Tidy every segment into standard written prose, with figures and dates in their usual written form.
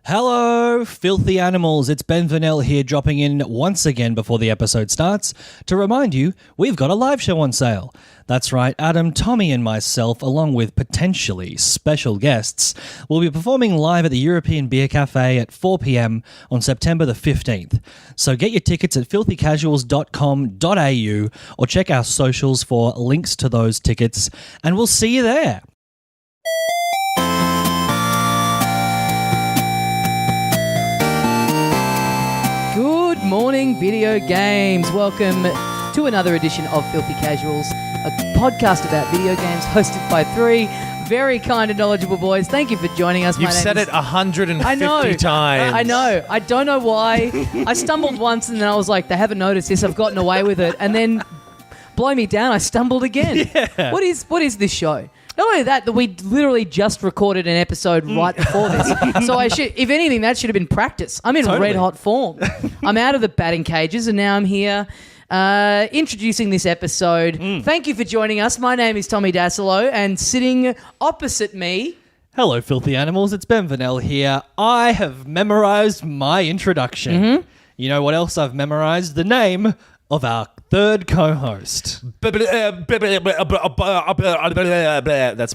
Hello, filthy animals. It's Ben Vernell here, dropping in once again before the episode starts to remind you we've got a live show on sale. That's right, Adam, Tommy and myself, along with potentially special guests, will be performing live at the European Beer Cafe at 4 p.m. on September the 15th. So get your tickets at filthycasuals.com.au or check our socials for links to those tickets, and we'll see you there. Good morning, video games. Welcome to another edition of Filthy Casuals, a podcast about video games hosted by three very kind and knowledgeable boys. Thank you for joining us. You've said it 150 times. I know. I don't know why. I stumbled once and then I was like, they haven't noticed this. I've gotten away with it. And then, blow me down, I stumbled again. Yeah. What is this show? Not only that we literally just recorded an episode right before this. So if anything, that should have been practice. I'm in red hot form. I'm out of the batting cages and now I'm here introducing this episode. Thank you for joining us. My name is Tommy Dasilo, and sitting opposite me... Hello, filthy animals. It's Ben Vernell here. I have memorized my introduction. Mm-hmm. You know what else I've memorized? The name of our third co-host. That's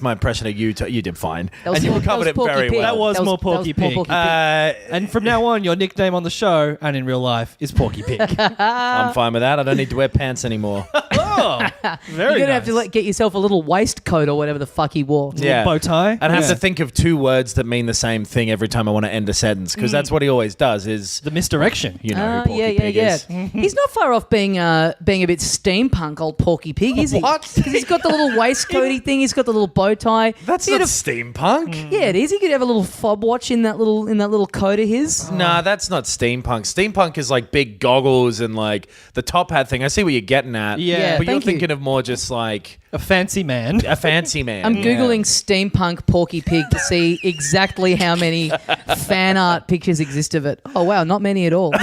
my impression of you. You did fine. And you covered it very well. That was more Porky Pig. And from now on, your nickname on the show and in real life is Porky Pig. I'm fine with that. I don't need to wear pants anymore. Oh, very You're going to nice. have to get yourself a little waistcoat or whatever the fuck he wore. Yeah. Bow tie. And have to think of two words that mean the same thing every time I want to end a sentence, because that's what he always does. Is The misdirection. you know who Porky Pig is? He's not far off being a bit steampunk, old Porky Pig, is he? What? Because he's got the little waistcoaty thing. He's got the little bow tie. That's He not could have- steampunk. Yeah, it is. He could have a little fob watch in that little coat of his. Nah, that's not steampunk. Steampunk is like big goggles and like the top hat thing. I see what you're getting at. Yeah, but you're thank you. thinking of more just like A fancy man. a fancy man. I'm Googling steampunk Porky Pig to see exactly how many fan art pictures exist of it. Oh, wow, not many at all.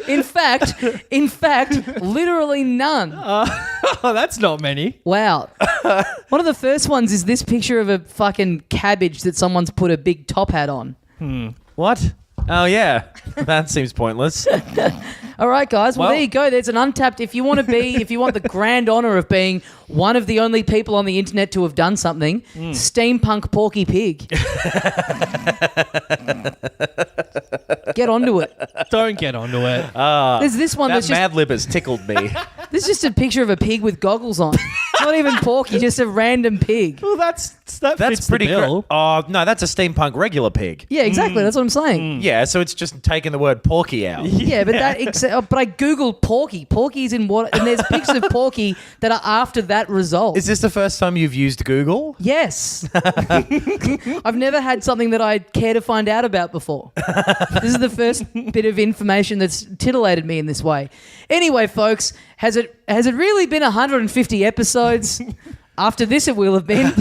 In fact, literally none. Oh, that's not many. Wow. One of the first ones is this picture of a fucking cabbage that someone's put a big top hat on. What? Oh, yeah. That seems pointless. All right, guys. Well, Well- there you go. There's an untapped... If you want the grand honor of being one of the only people on the internet to have done something, steampunk Porky Pig. Get onto it. Don't get onto it. There's this one That that's just... Mad Lib has tickled me. This is just a picture of a pig with goggles on. Not even Porky, just a random pig. Well, that That's fits pretty the bill. Oh, no, that's a steampunk regular pig. Yeah, exactly. That's what I'm saying. Yeah, so it's just taking the word porky out. Yeah, but but I googled Porky. Porky's in what? And there's pictures of Porky that are after that result. Is this the first time you've used Google? Yes. I've never had something that I care to find out about before. This is the first bit of information that's titillated me in this way. Anyway, folks, has it really been 150 episodes? After this, it will have been.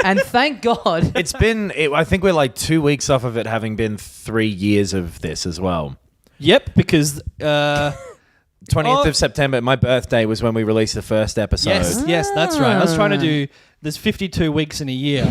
And thank God. It's been, I think we're like 2 weeks off of it having been 3 years of this as well. Yep, because 20th of September, my birthday, was when we released the first episode. yes, that's right. I was trying to do. There's 52 weeks in a year,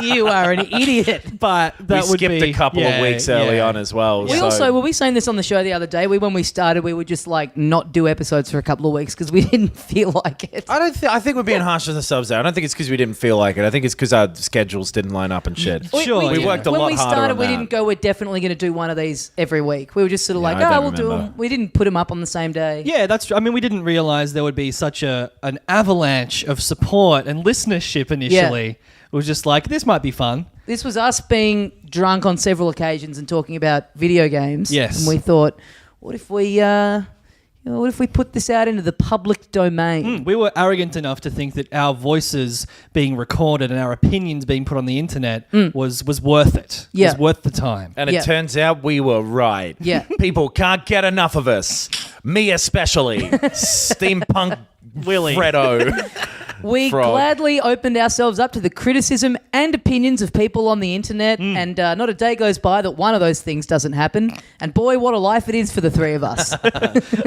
You are an idiot. but We that would skipped be a couple of weeks early on as well. We also, were we saying this on the show the other day? When we started, we would just like not do episodes for a couple of weeks because we didn't feel like it. I think we're being harsh on ourselves there. I don't think it's because we didn't feel like it. I think it's because our schedules didn't line up and shit. Sure, we yeah. worked a lot When we harder started, on we that. didn't go, we're definitely going to do one of these every week. We were just sort of Yeah, like, I don't we'll do remember. them. We didn't put them up on the same day. Yeah, that's true. I mean, we didn't realize there would be such an avalanche of support and listenership initially. It was just like, this might be fun. This was us being drunk on several occasions and talking about video games. Yes. And we thought, what if we put this out into the public domain? We were arrogant enough to think that our voices being recorded and our opinions being put on the internet was worth it. Yeah. Was worth the time. And it turns out we were right. Yeah. People can't get enough of us. Me especially. Steampunk Willie. Freddo. We Frog. gladly opened ourselves up to the criticism and opinions of people on the internet, and not a day goes by that one of those things doesn't happen. And boy, what a life it is for the three of us.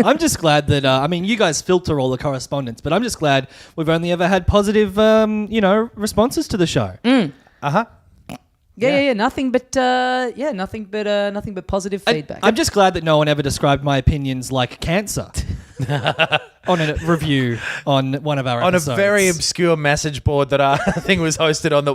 I'm just glad that, you guys filter all the correspondence, but I'm just glad we've only ever had positive, responses to the show. Uh-huh. Yeah. Nothing but positive feedback. I'm just glad that no one ever described my opinions like cancer on a review on one of our On episodes. a very obscure message board that I think was hosted on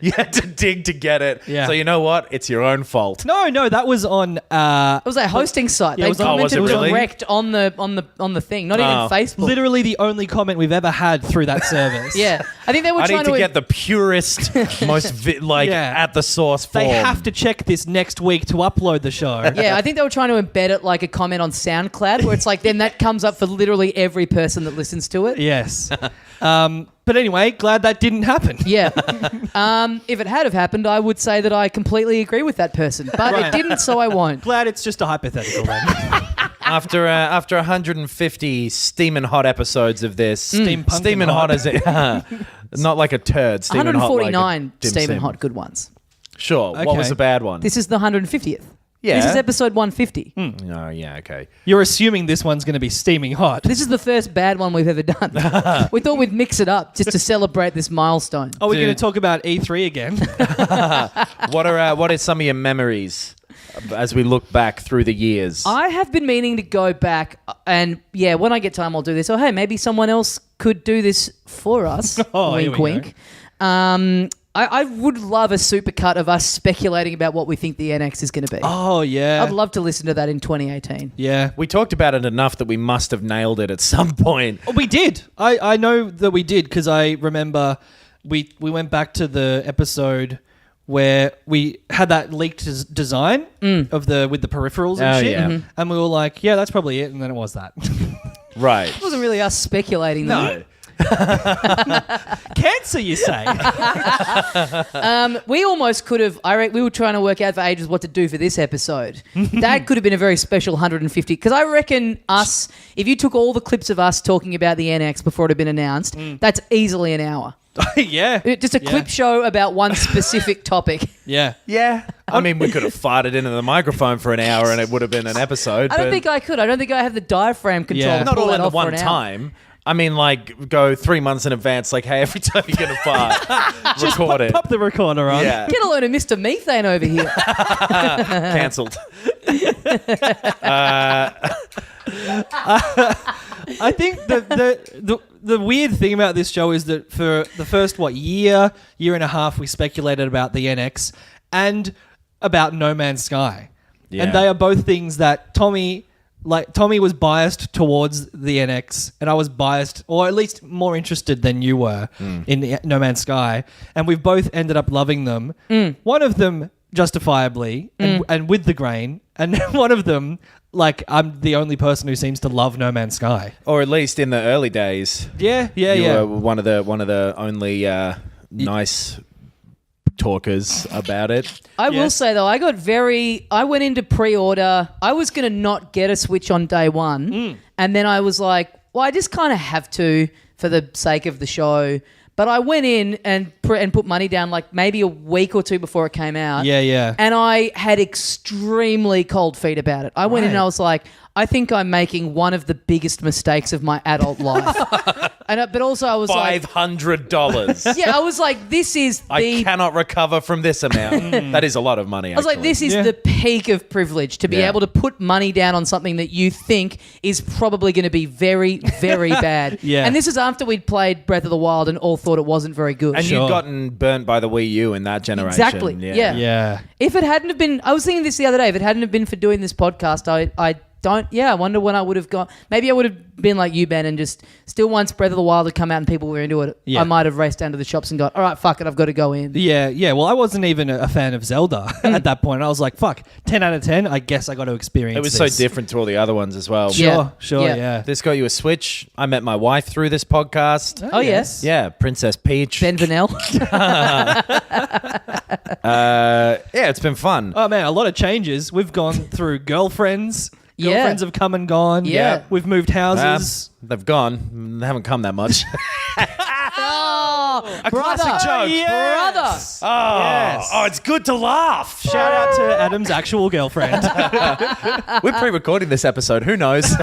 you had to dig to get it. Yeah. So you know what? It's your own fault. No, that was on. It was a hosting site. Yeah, They it was on- commented was it really? direct on the thing, not even Facebook. Literally the only comment we've ever had through that service. Yeah, I think they were I trying need to get the purest, most Yeah. at the source form. They have to check this next week to upload the show. Yeah, I think they were trying to embed it like a comment on SoundCloud, where it's like then that comes up for literally every person that listens to it. Yes. But anyway, glad that didn't happen. Yeah. If it had have happened, I would say that I completely agree with that person, but Right. it didn't, so I won't. Glad it's just a hypothetical then. After 150 steaming hot episodes of this, Steam pumpkin steaming hot hot. as it, not like a turd. Steaming hot like a 149 dim steaming sim. hot good ones. Sure. What Okay. was the bad one? This is the 150th. Yeah. This is episode 150. Oh yeah. Okay. You're assuming this one's going to be steaming hot. This is the first bad one we've ever done. We thought we'd mix it up just to celebrate this milestone. Are we Dude. going to talk about E3 again? What are some of your memories as we look back through the years? I have been meaning to go back, and yeah, when I get time, I'll do this. Oh, hey, maybe someone else could do this for us. Oh, here wink, we wink. I would love a supercut of us speculating about what we think the NX is going to be. Oh, yeah. I'd love to listen to that in 2018. Yeah. We talked about it enough that we must have nailed it at some point. Oh, we did. I know that we did because I remember we went back to the episode where we had that leaked design of with the peripherals and Oh, shit. yeah. And we were like, yeah, that's probably it. And then it was that. Right. It wasn't really us speculating, though. No. Cancer, you say? We almost could have. We were trying to work out for ages what to do for this episode. That could have been a very special 150. Because I reckon if you took all the clips of us talking about the NX before it had been announced, that's easily an hour. Yeah. Just a clip show about one specific topic. Yeah. Yeah. I mean, we could have farted into the microphone for an hour and it would have been an episode. I don't but think I could. I don't think I have the diagram control. Yeah. To not pull all that in the off for one an hour. time. I mean, like, go 3 months in advance, like, hey, every time you're going to fart, record it. Pop the recorder on. Yeah. Get a load of Mr. Methane over here. Cancelled. I think the weird thing about this show is that for the first, year and a half, we speculated about the NX and about No Man's Sky. Yeah. And they are both things that Tommy was biased towards the NX and I was biased, or at least more interested than you were in the No Man's Sky. And we've both ended up loving them. One of them justifiably and with the grain, and one of them, like, I'm the only person who seems to love No Man's Sky. Or at least in the early days. Yeah. You were one of the only nice talkers about it. I will say, though, I went into pre-order. I was going to not get a Switch on day one. And then I was like, well, I just kind of have to for the sake of the show. But I went in and put money down like maybe a week or two before it came out. Yeah. And I had extremely cold feet about it. I went in and I was like, I think I'm making one of the biggest mistakes of my adult life. But also I was like... $500. Yeah, I was like, this is the... I cannot recover from this amount. That is a lot of money, I was like, this is Yeah. the peak of privilege, to be Yeah. able to put money down on something that you think is probably going to be very, very bad. Yeah. And this is after we'd played Breath of the Wild and all thought it wasn't very good. And Sure. you'd gotten burnt by the Wii U in that generation. Exactly, yeah. Yeah. If it hadn't have been... I was thinking this the other day. If it hadn't have been for doing this podcast, I wonder when I would have gone... Maybe I would have been like you, Ben, and just still once Breath of the Wild had come out and people were into it, Yeah. I might have raced down to the shops and gone, all right, fuck it, I've got to go in. Yeah. Well, I wasn't even a fan of Zelda at that point. I was like, fuck, 10 out of 10, I guess I got to experience It was this. so different to all the other ones as well. Yeah. Sure, yeah. This got you a Switch. I met my wife through this podcast. Oh, yes. Yeah, Princess Peach. Ben Vanel. Yeah, it's been fun. Oh, man, a lot of changes. We've gone through girlfriends. Yeah. Girlfriends have come and gone. Yeah. We've moved houses. They've gone. They haven't come that much. A classic joke. Yes. Oh, it's good to laugh. Shout out to Adam's actual girlfriend. We're pre-recording this episode. Who knows?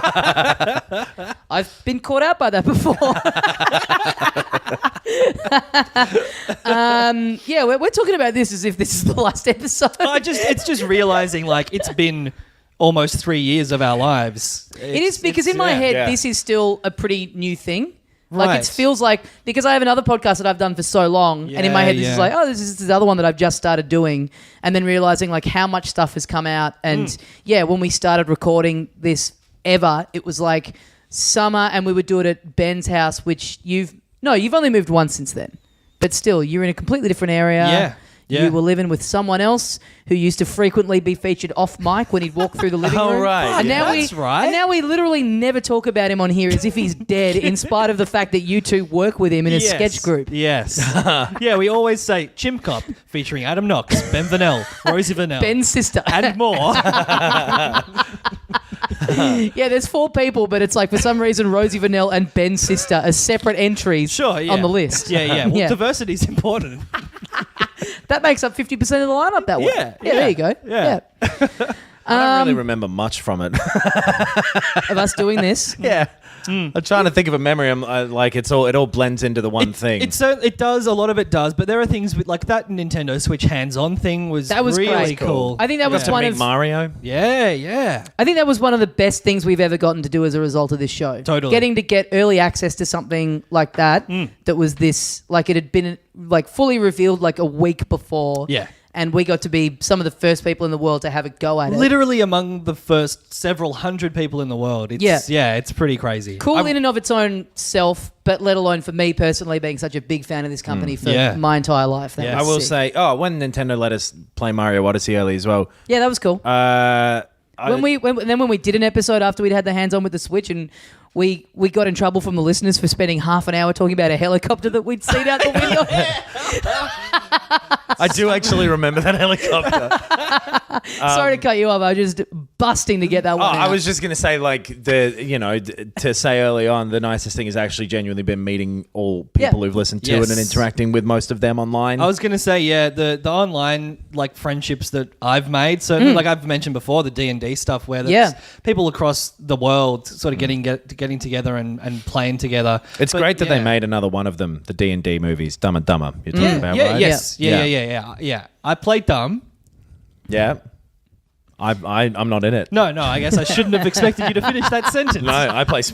I've been caught out by that before. Yeah, we're talking about this as if this is the last episode. It's just realizing like it's been almost 3 years of our lives. It is because in my head, this is still a pretty new thing. Like Right. it feels like, because I have another podcast that I've done for so long, and in my head this is like, oh, this is the other one that I've just started doing, and then realizing like how much stuff has come out. And when we started recording this ever, it was like summer, and we would do it at Ben's house, which you've only moved once since then, but still you're in a completely different area. Yeah. You were living with someone else who used to frequently be featured off mic when he'd walk through the living room. Oh, right. And now That's right. And now we literally never talk about him on here as if he's dead, in spite of the fact that you two work with him in a sketch group. Yes. Yeah, we always say Chimp Cop featuring Adam Knox, Ben Vanel, Rosie Vanel. Ben's sister. and more. Yeah, there's 4 people, but it's like for some reason Rosie Vanel and Ben's sister are separate entries on the list. Yeah. Well, diversity is important. That makes up 50% of the lineup that way. Yeah, there you go. yeah. I don't really remember much from it. Of us doing this. Yeah. I'm trying to think of a memory. I'm like it all blends into the one thing. It does. A lot of it does, but there are things with, like that Nintendo Switch hands-on thing was really great. cool. I think that was to one meet of Mario. Yeah. I think that was one of the best things we've ever gotten to do as a result of this show. Totally. Getting to get early access to something like that, that was this, like it had been like fully revealed like a week before. Yeah. And we got to be some of the first people in the world to have a go at it. Literally among the first several hundred people in the world. It's pretty crazy. Cool in and of its own self, but let alone for me personally being such a big fan of this company for my entire life. That I was will sick. say, when Nintendo let us play Mario Odyssey early as well. Yeah, that was cool. When we did an episode after we'd had the hands on with the Switch, and we got in trouble from the listeners for spending half an hour talking about a helicopter that we'd seen out the window. I do actually remember that helicopter. Sorry to cut you off. I was just busting to get that one out. I was just going to say, like, to say early on, the nicest thing has actually genuinely been meeting all people who've listened to it and interacting with most of them online. I was going to say, the online like friendships that I've made. So like I've mentioned before, the D&D stuff where there's people across the world sort of getting together and playing together. It's great that they made another one of them, the D&D movies, Dumb and Dumber. You're talking about, right? Yes. Yeah. I played dumb. Yeah. I'm not in it. No, I guess I shouldn't have expected you to finish that sentence. No,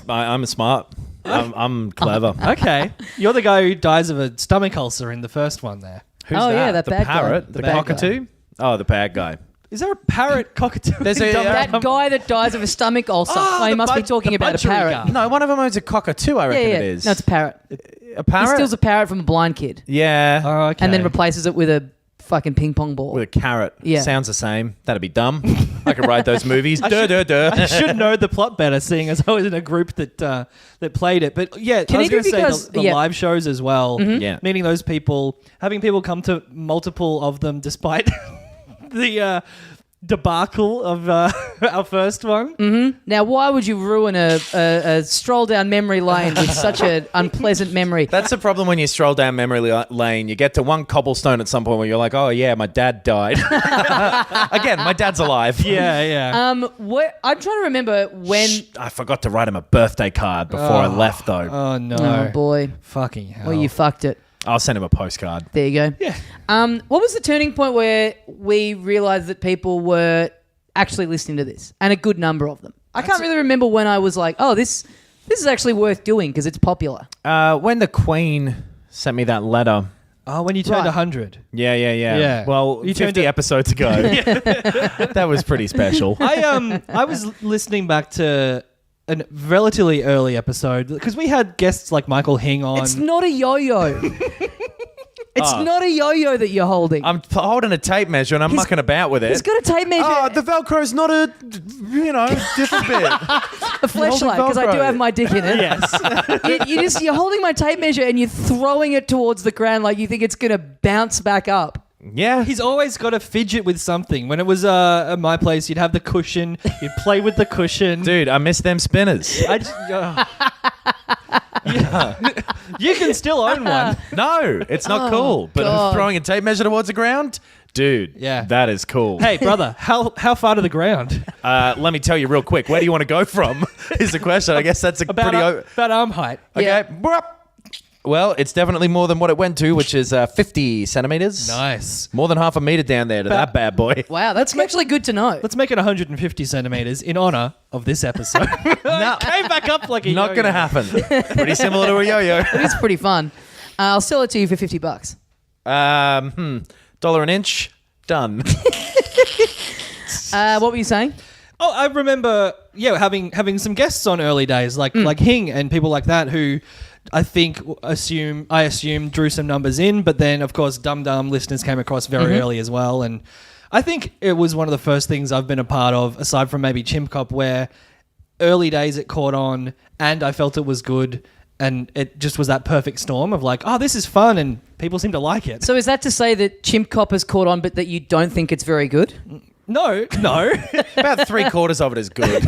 I'm smart. I'm clever. Okay. You're the guy who dies of a stomach ulcer in the first one there. Who's that? Yeah, that the bad parrot? guy. The bad cockatoo? guy. Oh, the bad guy. Is there a parrot cockatoo? There's in a- Dumb and That Dumber? guy that dies of a stomach ulcer. Oh, He the must be talking the about a butchery parrot. guy. No, one of them owns a cockatoo, I reckon Yeah. it is. No, it's a parrot. a parrot? He steals a parrot from a blind kid Yeah. Oh, okay. and then replaces it with a fucking ping pong ball. With a carrot. Yeah. Sounds the same. That'd be dumb. I could write those movies. I should know the plot better, seeing as I was in a group that played it. But yeah, Can I was you do going to say because- the yeah. live shows as well. Yeah. Meeting those people, having people come to multiple of them, despite the debacle of our first one. Now, why would you ruin a stroll down memory lane with such an unpleasant memory? That's the problem when you stroll down memory lane. You get to one cobblestone at some point where you're like, oh, yeah, my dad died. Again, my dad's alive. Yeah. I'm trying to remember when... I forgot to write him a birthday card before I left, though. Oh no. Oh, boy. Fucking hell. Well, you fucked it. I'll send him a postcard. There you go. Yeah. What was the turning point where we realised that people were actually listening to this, and a good number of them? I can't really remember when I was like, oh, this is actually worth doing because it's popular. When the Queen sent me that letter. Oh, when you turned Right. 100. Yeah. Well, You 50 turned episodes ago. That was pretty special. I was listening back to a relatively early episode because we had guests like Michael Hing on. It's not a yo-yo. It's not a yo-yo that you're holding. I'm holding a tape measure and I'm mucking about with it. He's got a tape measure. Oh, the Velcro's not a, different bit. a flashlight because I do Velcro. have my dick in it. Yes. You're holding my tape measure and you're throwing it towards the ground like you think it's gonna bounce back up. Yeah. He's always got to fidget with something. When it was at my place, you'd have the cushion. You'd play with the cushion. Dude, I miss them spinners. You can still own one. No, it's not cool. But God. throwing a tape measure towards the ground? Dude, Yeah. that is cool. Hey, brother, how far to the ground? Let me tell you real quick. Where do you want to go from? Is the question. I guess that's a About pretty... about arm height. okay. Yeah. Brup. Well, it's definitely more than what it went to, which is 50 centimeters. Nice. More than half a meter down there to that bad boy. Wow, that's actually good to know. Let's make it 150 centimeters in honor of this episode. No, Came back up like a not yo-yo. going to happen. Pretty similar to a yo-yo. It is pretty fun. I'll sell it to you for $50. $1 an inch. Done. What were you saying? Oh, I remember, having some guests on early days, like Hing and people like that, who I assume drew some numbers in, but then of course Dum Dum listeners came across very early as well, and I think it was one of the first things I've been a part of, aside from maybe Chimp Cop, where early days it caught on, and I felt it was good. And it just was that perfect storm of like, oh, this is fun, and people seem to like it. So is that to say that Chimp Cop has caught on, but that you don't think it's very good? No. About 3/4 of it is good.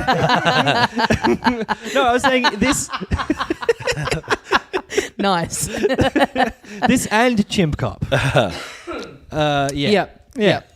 No, I was saying this Nice. this and Chimp Cop. Yeah. Yep.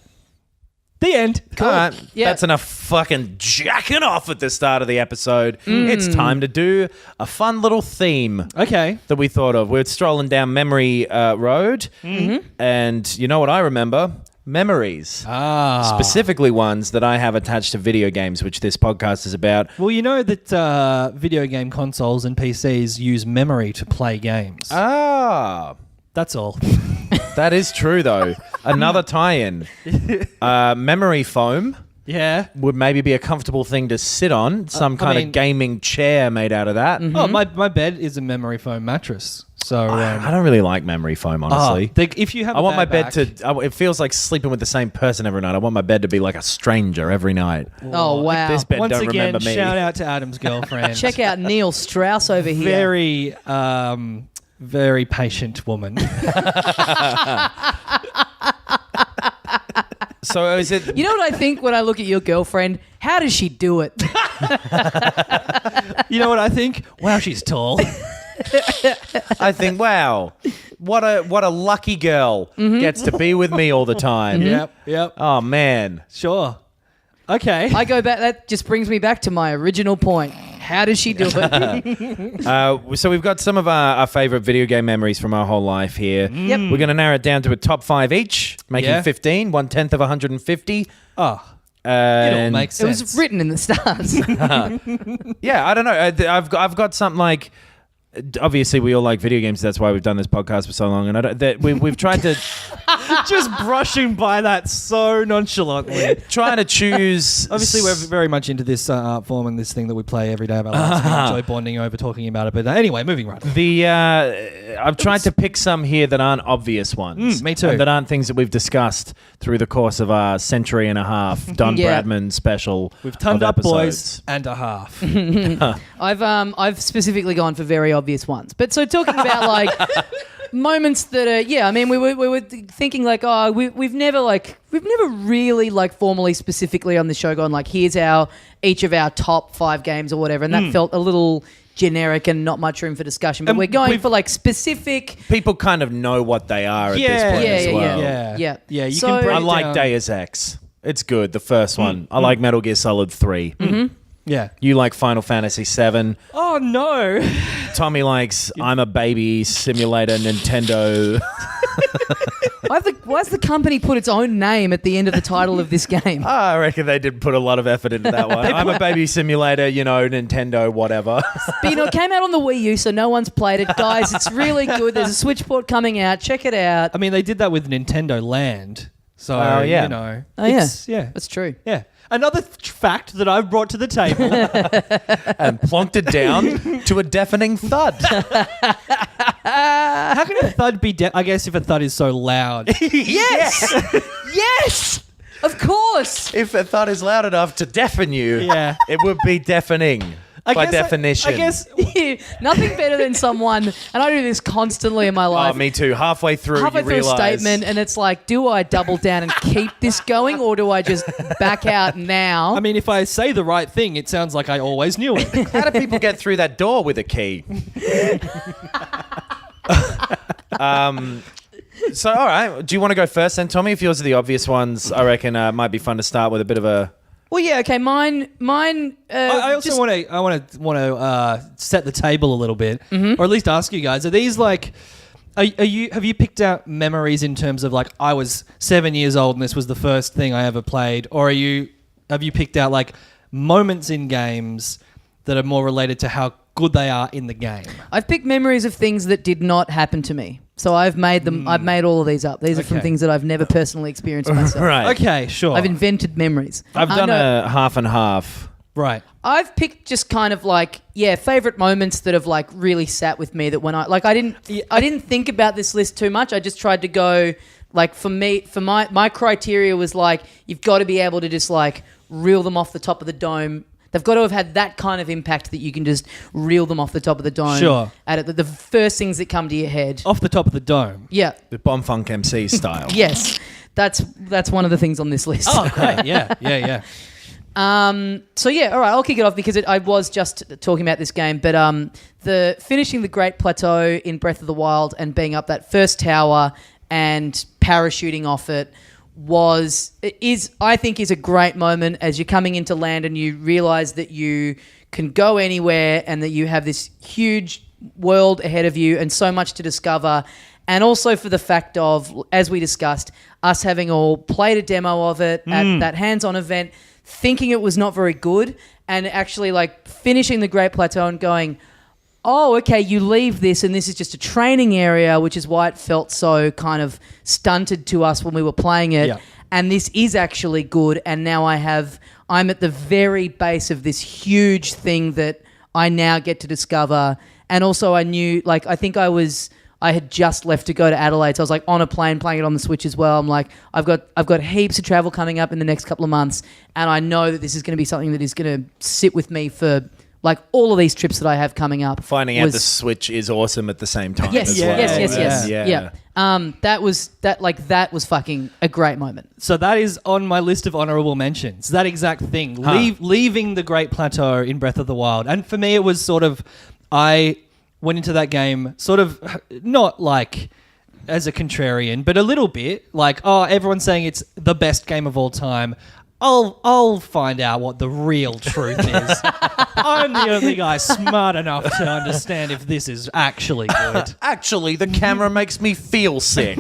The end. All right. Yeah. That's enough fucking jacking off at the start of the episode. It's time to do a fun little theme Okay. that we thought of. We're strolling down memory road, and you know what I remember? Memories. Specifically ones that I have attached to video games, which this podcast is about. Well, you know that video game consoles and PCs use memory to play games. That's all. That is true, though. Another tie-in. Memory foam Yeah. would maybe be a comfortable thing to sit on. Some kind of gaming chair made out of that. Oh, my bed is a memory foam mattress. So I don't really like memory foam, honestly. if you have, I want my bad bed back- it feels like sleeping with the same person every night. I want my bed to be like a stranger every night. Oh, wow. This bed Once don't again, remember me. shout out to Adam's girlfriend. Check out Neil Strauss over here. Very patient woman. So is it... You know what I think when I look at your girlfriend? How does she do it? You know what I think? Wow, she's tall. I think, wow, what a lucky girl gets to be with me all the time. Yep. Oh, man. Sure. Okay. I go back. That just brings me back to my original point. How does she do it? So we've got some of our favourite video game memories from our whole life here. Yep. We're going to narrow it down to a top 5 each, making 15, 1/10 of 150. Oh, it all And makes It sense. was written in the stars. yeah, I don't know. I've got something like... Obviously, we all like video games. That's why we've done this podcast for so long. And we've tried to... just brushing by that so nonchalantly. trying to choose... Obviously, we're very much into this art form and this thing that we play every day of our lives. We enjoy bonding over talking about it. But anyway, moving right. I've tried to pick some here that aren't obvious ones. Me too. And that aren't things that we've discussed through the course of our century and a half Don Yeah. Bradman special. We've turned of up episodes. boys and a half. I've specifically gone for very obvious ones. But so talking about like moments that are I mean we were thinking like we've never really like formally specifically on the show gone like here's each of our top 5 games or whatever, and that felt a little generic and not much room for discussion. But And we're going for like specific. People kind of know what they are at this point as well. Yeah. You So- can break I like down- Deus Ex. It's good, the first one. I like Metal Gear Solid 3. Yeah. You like Final Fantasy 7. Oh no. Tommy likes I'm a Baby Simulator Nintendo. Why has the company put its own name at the end of the title of this game? I reckon they did put a lot of effort into that one. I'm a Baby Simulator, Nintendo, whatever. But it came out on the Wii U, so no one's played it. Guys, it's really good. There's a Switch port coming out. Check it out. I mean, they did that with Nintendo Land. So, Oh, yeah. Yeah. That's true. Yeah. Another fact that I've brought to the table. And plonked it down to a deafening thud. How can a thud be I guess if a thud is so loud. Yes! Yes! Of course! If a thud is loud enough to deafen you, Yeah. it would be deafening by definition. I guess Nothing better than someone, and I do this constantly in my Oh, life. me too. Halfway through, Halfway you through realize. a statement, and it's like, do I double down and keep this going, or do I just back out now? I mean, if I say the right thing, it sounds like I always knew it. How do people get through that door with a key? So, all right. Do you want to go first then, Tommy? If yours are the obvious ones, I reckon it might be fun to start with a bit of a Well, yeah, okay. Mine. I also want to set the table a little bit, or at least ask you guys: are these like? Have you picked out memories in terms of like I was 7 years old and this was the first thing I ever played, or have you picked out like moments in games that are more related to how good they are in the game? I've picked memories of things that did not happen to me. So I've made them. I've made all of these up. These are from things that I've never personally experienced myself. Right. Okay, sure. I've invented memories. I've done a half and half. Right. I've picked just kind of like, favorite moments that have like really sat with me that when I didn't think about this list too much. I just tried to go like for my criteria was like, you've got to be able to just like reel them off the top of the dome. They've got to have had that kind of impact that you can just reel them off the top of the dome. Sure. At it, the first things that come to your head. Off the top of the dome. Yeah. The Bomb Funk MC style. Yes. That's one of the things on this list. Oh, great. Yeah. So yeah, all right, I'll kick it off because I was just talking about this game, but the finishing the Great Plateau in Breath of the Wild and being up that first tower and parachuting off it is a great moment as you're coming into land and you realize that you can go anywhere and that you have this huge world ahead of you and so much to discover. And also for the fact of, as we discussed, us having all played a demo of it at that hands-on event, thinking it was not very good, and actually like finishing the Great Plateau and going, oh, okay, you leave this and this is just a training area, which is why it felt so kind of stunted to us when we were playing it. Yeah. And this is actually good. And now I'm at the very base of this huge thing that I now get to discover. And also I knew, like, I think I had just left to go to Adelaide. So I was like on a plane playing it on the Switch as well. I'm like, I've got heaps of travel coming up in the next couple of months. And I know that this is going to be something that is going to sit with me for like all of these trips that I have coming up. Finding out the Switch is awesome at the same time. Yes, as well. yes. Yeah. That was fucking a great moment. So that is on my list of honorable mentions. That exact thing. Leaving the Great Plateau in Breath of the Wild. And for me, it was sort of, I went into that game sort of not like as a contrarian, but a little bit like, oh, everyone's saying it's the best game of all time. I'll find out what the real truth is. I'm the only guy smart enough to understand if this is actually good. Actually, the camera makes me feel sick,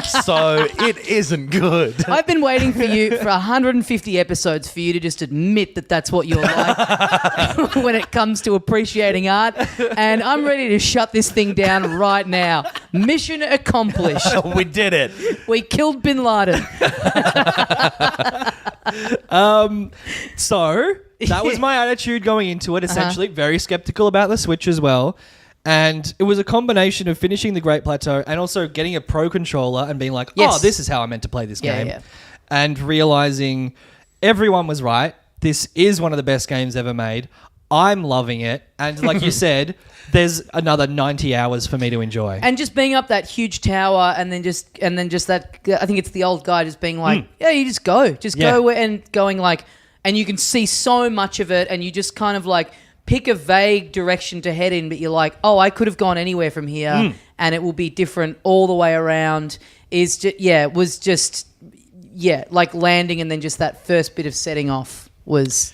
so it isn't good. I've been waiting for you for 150 episodes for you to just admit that that's what you're like when it comes to appreciating art, and I'm ready to shut this thing down right now. Mission accomplished. We did it. We killed Bin Laden. So that was my attitude going into it, essentially. Very skeptical about the Switch as well. And it was a combination of finishing the Great Plateau and also getting a Pro controller and being like, yes. oh, this is how I meant to play this game. Yeah. And realizing everyone was right. This is one of the best games ever made. I'm loving it. And like you said, there's another 90 hours for me to enjoy. And just being up that huge tower and then just that, I think it's the old guy just being like, yeah, you just go. Go and going like, and you can see so much of it and you just kind of like pick a vague direction to head in, but you're like, oh, I could have gone anywhere from here and it will be different all the way around. Like landing and then just that first bit of setting off was,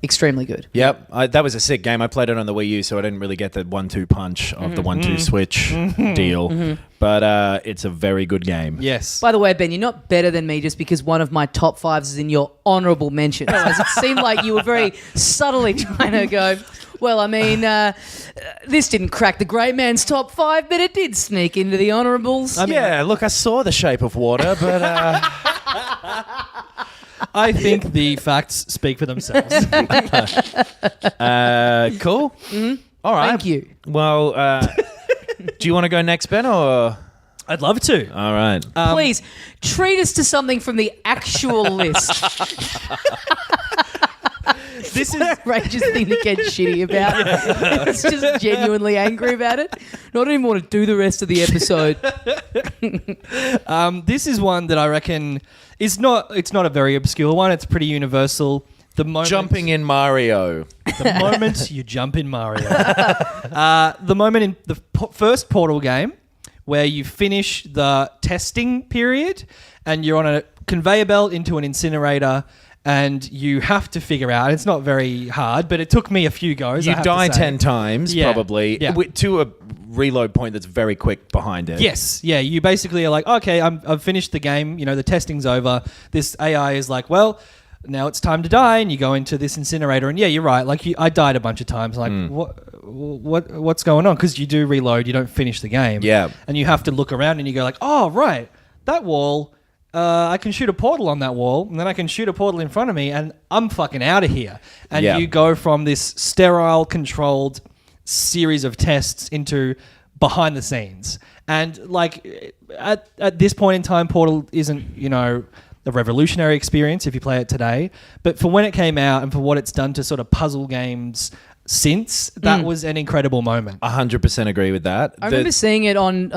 extremely good. Yep, that was a sick game. I played it on the Wii U, so I didn't really get the 1-2 punch of the 1-2 switch deal. But it's a very good game. Yes. By the way, Ben, you're not better than me just because one of my top fives is in your honourable mentions. As it seemed like you were very subtly trying to go, well, I mean, this didn't crack the great man's top five, but it did sneak into the honourables. Look, I saw The Shape of Water, but... I think the facts speak for themselves. Cool. Mm-hmm. All right. Thank you. Well, do you want to go next, Ben, or...? I'd love to. All right. Please, treat us to something from the actual list. This is an outrageous thing to get shitty about. It's just genuinely angry about it. Not even want to do the rest of the episode. This is one that I reckon is not. It's not a very obscure one. It's pretty universal. The moment jumping in Mario. The moment you jump in Mario. The moment in the first Portal game where you finish the testing period and you're on a conveyor belt into an incinerator. and you have to figure out. It's not very hard, but it took me a few goes. You die 10 times, probably, Yeah. to a reload point that's very quick behind it. Yes, yeah. You basically are like, okay, I've finished the game. The testing's over. This AI is like, well, now it's time to die, and you go into this incinerator. And yeah, you're right. Like, I died a bunch of times. Like, what's going on? Because you do reload, you don't finish the game. Yeah, and you have to look around, and you go like, oh right, that wall. I can shoot a portal on that wall, and then I can shoot a portal in front of me, and I'm fucking out of here. And you go from this sterile, controlled series of tests into behind the scenes. And like at this point in time, Portal isn't, a revolutionary experience if you play it today. But for when it came out and for what it's done to sort of puzzle games since, that was an incredible moment. 100% agree with that. I remember seeing it on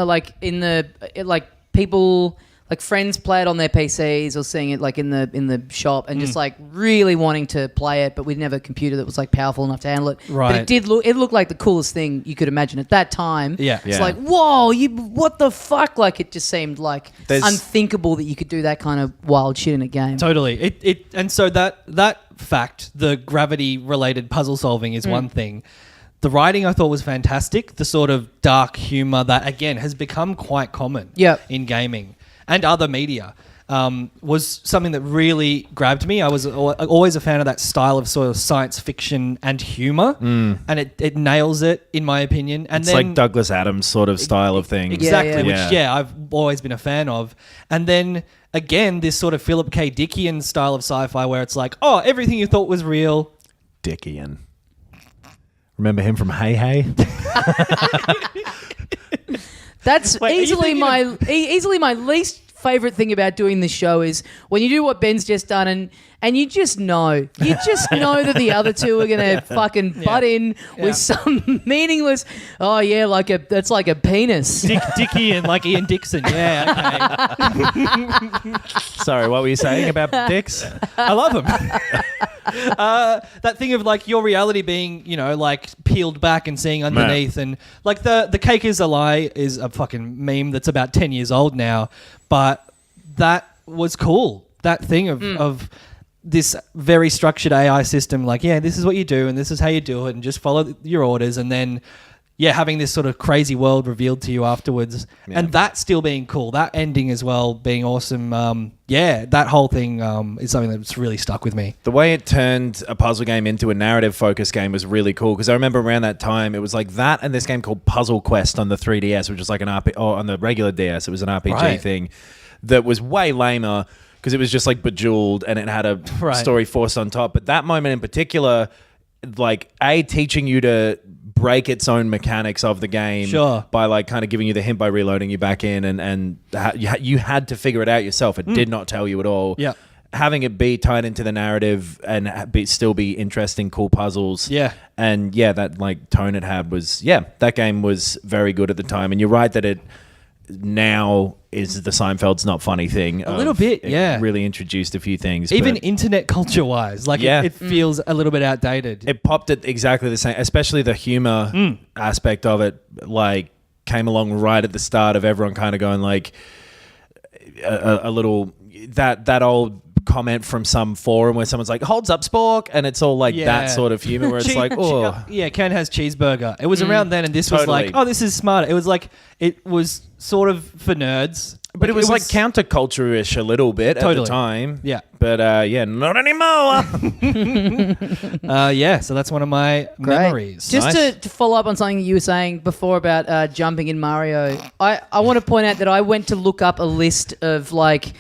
people. Like friends play it on their PCs or seeing it like in the shop and just like really wanting to play it, but we'd never a computer that was like powerful enough to handle it. Right. But it looked like the coolest thing you could imagine at that time. Yeah. It's like, whoa, what the fuck? Like it just seemed like unthinkable that you could do that kind of wild shit in a game. Totally. And so that fact, the gravity related puzzle solving is one thing. The writing I thought was fantastic. The sort of dark humor that again has become quite common in gaming and other media, was something that really grabbed me. I was always a fan of that style of sort of science fiction and humor, and it nails it, in my opinion. And it's like Douglas Adams sort of style of thing. Exactly, which I've always been a fan of. And then, again, this sort of Philip K. Dickian style of sci-fi where it's like, oh, everything you thought was real. Dickian. Remember him from Hey Hey? That's easily my least favorite thing about doing this show is when you do what Ben's just done and you just know that the other two are gonna fucking butt in with some meaningless. Oh yeah, that's like a penis. Dickie and like Ian Dixon. Yeah, okay. Sorry, what were you saying about dicks? I love them. That thing of like your reality being, like peeled back and seeing underneath, and like the cake is a lie is a fucking meme that's about 10 years old now, but that was cool. That thing of this very structured AI system, like, this is what you do and this is how you do it and just follow your orders, and then having this sort of crazy world revealed to you afterwards, and that still being cool, that ending as well being awesome. That whole thing is something that's really stuck with me. The way it turned a puzzle game into a narrative-focused game was really cool, because I remember around that time, it was like that and this game called Puzzle Quest on the 3DS, which was like an RPG, or on the regular DS, it was an RPG thing that was way lamer, because it was just like Bejeweled and it had a story forced on top. But that moment in particular, like teaching you to break its own mechanics of the game by like kind of giving you the hint by reloading you back in, and you had to figure it out yourself. It did not tell you at all. Yeah. Having it be tied into the narrative and still be interesting, cool puzzles. Yeah. And that like tone it had was, that game was very good at the time. And you're right that it now is the Seinfeld's not funny thing. A little bit, it really introduced a few things. Even internet culture-wise, like it feels a little bit outdated. It popped at exactly the same, especially the humor aspect of it, like came along right at the start of everyone kind of going like a little, that old comment from some forum where someone's like, holds up spork, and it's all like that sort of humor where it's like, Ken has cheeseburger. It was around then, and this was like, oh, this is smarter. It was like, it was sort of for nerds. But it was like counterculture-ish a little bit at the time. Yeah. But not anymore. So that's one of my memories. Just to follow up on something you were saying before about jumping in Mario, I want to point out that I went to look up a list of like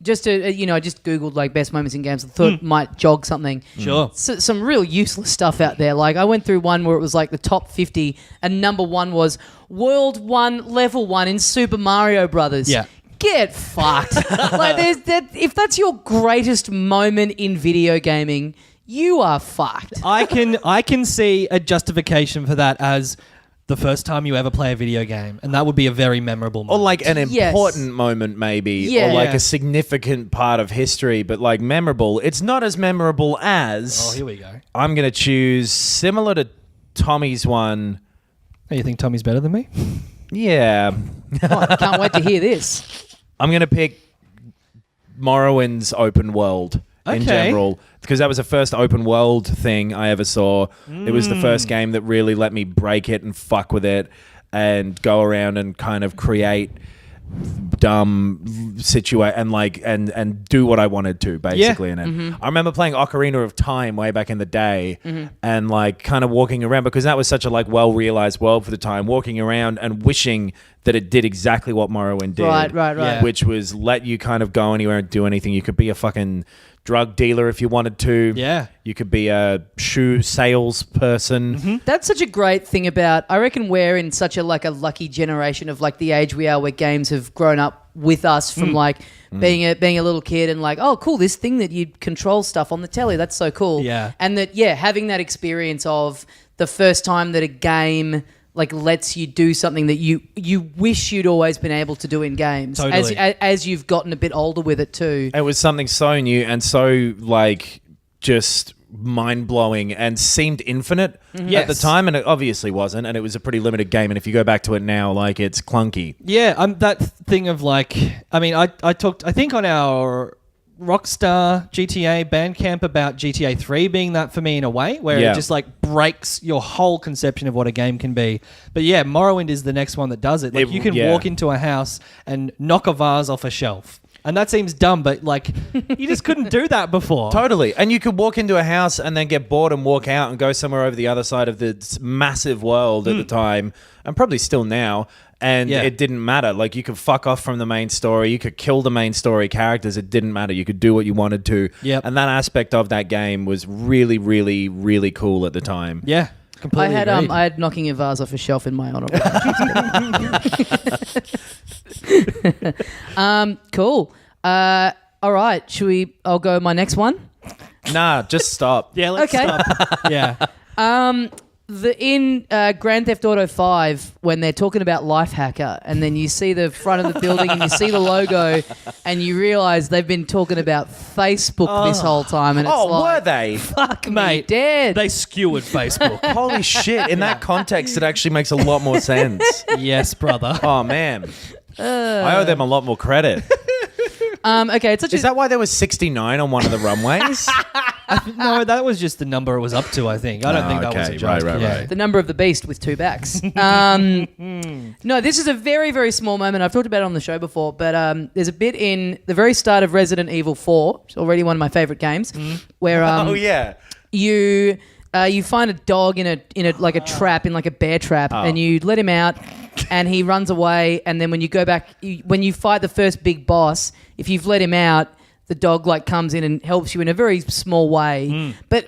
just Googled like best moments in games. I thought it might jog something. Sure. So, some real useless stuff out there. Like I went through one where it was like the top 50 and number one was World 1, Level 1 in Super Mario Brothers. Yeah. Get fucked. Like if that's your greatest moment in video gaming, you are fucked. I can see a justification for that as the first time you ever play a video game, and that would be a very memorable moment. Or like an important moment maybe, or like a significant part of history, but like memorable. It's not as memorable as... Oh, here we go. I'm going to choose similar to Tommy's one. Oh, you think Tommy's better than me? Yeah. I can't wait to hear this. I'm going to pick Morrowind's open world. in Okay. general, because that was the first open world thing I ever saw. It was the first game that really let me break it and fuck with it and go around and kind of create dumb and do what I wanted to basically in it. I remember playing Ocarina of Time way back in the day and like kind of walking around, because that was such a like well realized world for the time, walking around and wishing that it did exactly what Morrowind did. Right. Yeah. Which was let you kind of go anywhere and do anything. You could be a fucking drug dealer if you wanted to. Yeah. You could be a shoe salesperson. That's such a great thing about, I reckon we're in such a lucky generation of like the age we are, where games have grown up with us from like being a little kid and like, oh cool, this thing that you control stuff on the telly, that's so cool. Yeah. And that, having that experience of the first time that a game like lets you do something that you wish you'd always been able to do in games. Totally. As you've gotten a bit older with it too. It was something so new and so like just mind-blowing and seemed infinite at the time, and it obviously wasn't, and it was a pretty limited game, and if you go back to it now, like, it's clunky. Yeah, that thing of like, I mean, I talked, I think on our Rockstar GTA Bandcamp about GTA 3 being that for me in a way, where it just like breaks your whole conception of what a game can be. But yeah, Morrowind is the next one that does it. Like you can walk into a house and knock a vase off a shelf. And that seems dumb, but like you just couldn't do that before. Totally. And you could walk into a house and then get bored and walk out and go somewhere over the other side of the massive world at the time, and probably still now. And it didn't matter. Like, you could fuck off from the main story. You could kill the main story characters. It didn't matter. You could do what you wanted to. Yep. And that aspect of that game was really, really, really cool at the time. Yeah, completely agreed. I had knocking a vase off a shelf in my honor. Cool. All right. I'll go my next one. Nah, just stop. Yeah, let's stop. Yeah. In Grand Theft Auto 5, when they're talking about Lifehacker, and then you see the front of the building and you see the logo, and you realise they've been talking about Facebook this whole time, and it's were they? fuck Mate, me dead. They skewered Facebook. Holy shit. In that context, it actually makes a lot more sense. Yes, brother. Oh, man. I owe them a lot more credit. Okay, it's such Is that why there was 69 on one of the runways? No, that was just the number it was up to, I think. I don't think that was a joke. Right. the number of the beast with two backs. No, this is a very, very small moment. I've talked about it on the show before, but there's a bit in the very start of Resident Evil 4, which is already one of my favorite games, where you find a dog in a like a trap, in like a bear trap, and you let him out, and he runs away. And then when you go back, when you fight the first big boss, if you've let him out, the dog like comes in and helps you in a very small way. But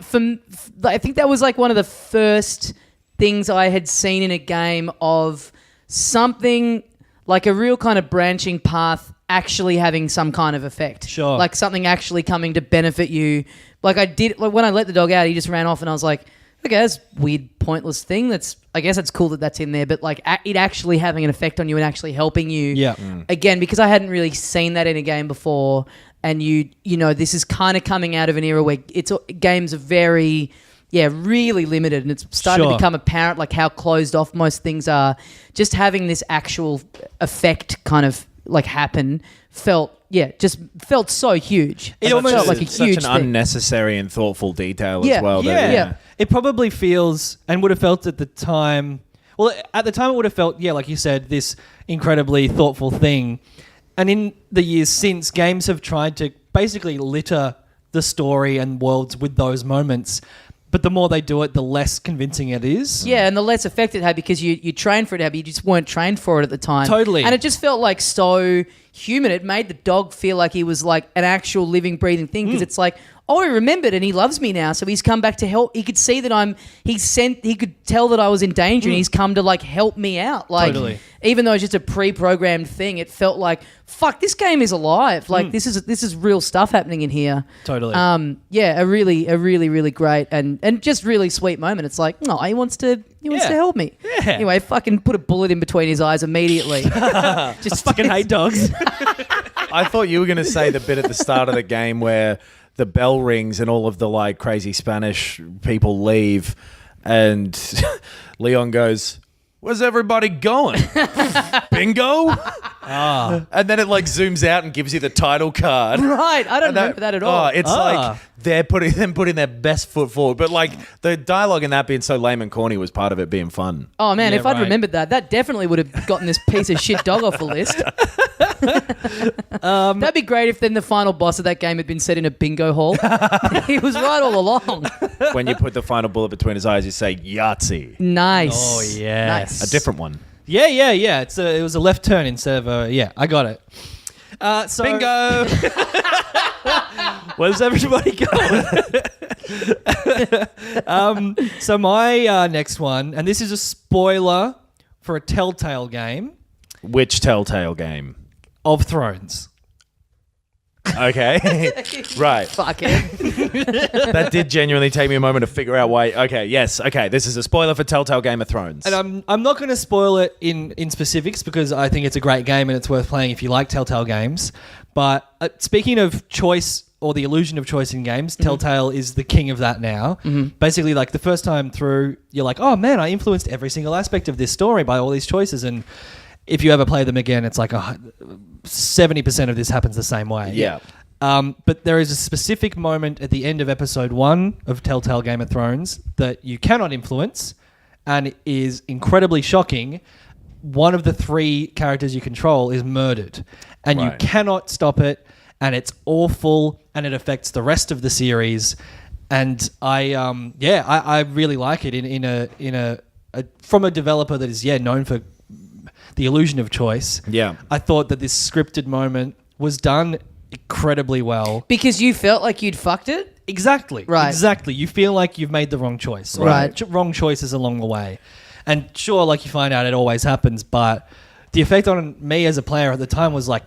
I think that was like one of the first things I had seen in a game of something like a real kind of branching path actually having some kind of effect. Sure. Like something actually coming to benefit you. Like when I let the dog out, he just ran off, and I was like, okay, that's a weird, pointless thing. I guess it's cool that that's in there, but like it actually having an effect on you and actually helping you. Yeah. Again, because I hadn't really seen that in a game before, and you know, this is kind of coming out of an era where games are very, really limited, and it's starting to become apparent like how closed off most things are. Just having this actual effect kind of like happen felt so huge. It almost felt like a such huge an thing. unnecessary and thoughtful detail Yeah, as well. yeah. It probably feels, and would have felt at the time, well, at the time it would have felt, like you said, this incredibly thoughtful thing. And in the years since, games have tried to basically litter the story and worlds with those moments. But the more they do it, the less convincing it is. Yeah, and the less effect it had, because you trained for it, but you just weren't trained for it at the time. Totally. And it just felt like so human. It made the dog feel like he was like an actual living, breathing thing, because it's like, oh, he remembered and he loves me now, so he's come back to help. He could see that he could tell that I was in danger, and he's come to like help me out. Like, Totally. Even though it's just a pre-programmed thing, it felt like, fuck, this game is alive. Like this is real stuff happening in here. Totally. A really great and just really sweet moment. It's like, no, he wants to help me. Yeah. Anyway, fucking put a bullet in between his eyes immediately. Just fucking hate dogs. I thought you were going to say the bit at the start of the game where the bell rings and all of the like crazy Spanish people leave, and Leon goes, "Where's everybody going? Bingo?" And then it like zooms out and gives you the title card. Right. I don't remember that at all. Oh, it's like they're putting their best foot forward. But like the dialogue in that being so lame and corny was part of it being fun. Oh man, Yeah, if I'd right. remembered that definitely would have gotten this piece of shit dog off the list. That'd be great if then the final boss of that game had been set in a bingo hall. He was right all along. When you put the final bullet between his eyes, you say Yahtzee. Nice. Oh, yes. Nice. A different one. Yeah. It was a left turn instead of a... Yeah, I got it. So, Bingo! Where's everybody going? So my next one, and this is a spoiler for a Telltale game, Which Telltale game? of Thrones. Okay. Right. Fuck it. That did genuinely take me a moment to figure out why. Okay, yes. Okay, this is a spoiler for Telltale Game of Thrones. And I'm not going to spoil it in specifics because I think it's a great game and it's worth playing if you like Telltale games. But speaking of choice or the illusion of choice in games, Telltale is the king of that now. Basically, like the first time through, you're like, oh man, I influenced every single aspect of this story by all these choices. And if you ever play them again, it's like 70% of this happens the same way. Yeah. But there is a specific moment at the end of episode 1 of Telltale Game of Thrones that you cannot influence and is incredibly shocking. One of the 3 characters you control is murdered and you Right. cannot stop it, and it's awful and it affects the rest of the series. And I really like it in a from a developer that is known for the illusion of choice. Yeah. I thought that this scripted moment was done incredibly well. Because you felt like you'd fucked it? Exactly. Right. Exactly. You feel like you've made the wrong choice. Or Right. wrong choices along the way. And sure, like you find out it always happens, but the effect on me as a player at the time was like,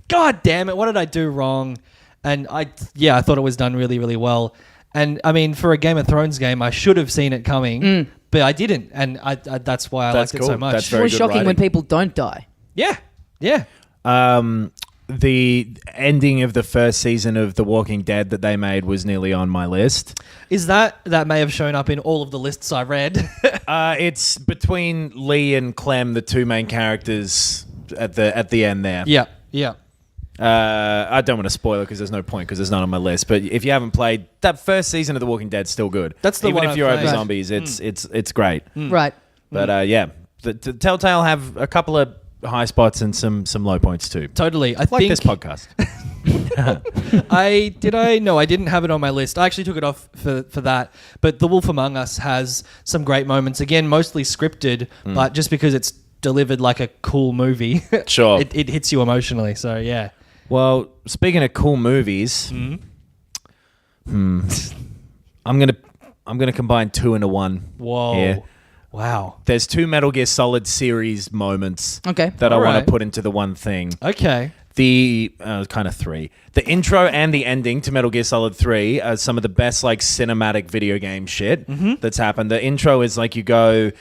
God damn it, what did I do wrong? And I thought it was done really, really well. And I mean, for a Game of Thrones game, I should have seen it coming, but I didn't. And I that's why I That's liked cool. it so much. That's It's very more good shocking when writing. people don't die. Yeah. Yeah. The ending of the first season of The Walking Dead that they made was nearly on my list. Is that may have shown up in all of the lists I read? It's between Lee and Clem, the 2 main characters at the end there. Yeah. Yeah. I don't want to spoil it because there's no point because it's not on my list. But if you haven't played that first season of The Walking Dead, still good. That's the even one if I've you're over played. zombies, it's great. Right. But the Telltale have a couple of high spots and some low points too. Totally. I Like think this podcast. No, I didn't have it on my list. I actually took it off for that. But The Wolf Among Us has some great moments. Again, mostly scripted, but just because it's delivered like a cool movie, Sure. it hits you emotionally. So yeah. Well, speaking of cool movies, I'm gonna combine 2 into 1. Whoa. Here. Wow. There's 2 Metal Gear Solid series moments Okay. that I want Alright. to put into the one thing. Okay. The kind of 3. The intro and the ending to Metal Gear Solid 3 are some of the best like cinematic video game shit that's happened. The intro is like you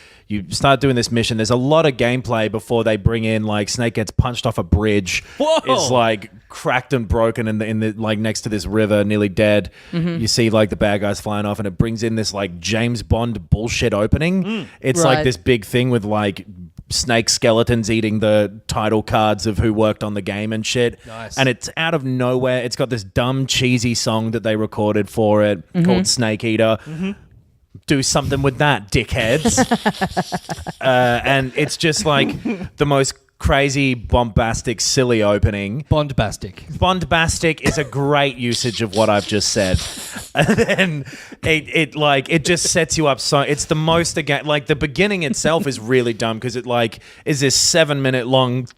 start doing this mission. There's a lot of gameplay before they bring in like Snake gets punched off a bridge. Whoa. Is like cracked and broken in the like next to this river, nearly dead. You see like the bad guys flying off, and it brings in this like James Bond bullshit opening. It's Right. like this big thing with like snake skeletons eating the title cards of who worked on the game and shit. Nice. And it's out of nowhere. It's got this dumb, cheesy song that they recorded for it called Snake Eater. Do something with that, dickheads. And it's just like the most crazy, bombastic, silly opening. Bondbastic. Bondbastic is a great usage of what I've just said. And then it just sets you up so it's the most again like the beginning itself is really dumb because it like is this 7-minute long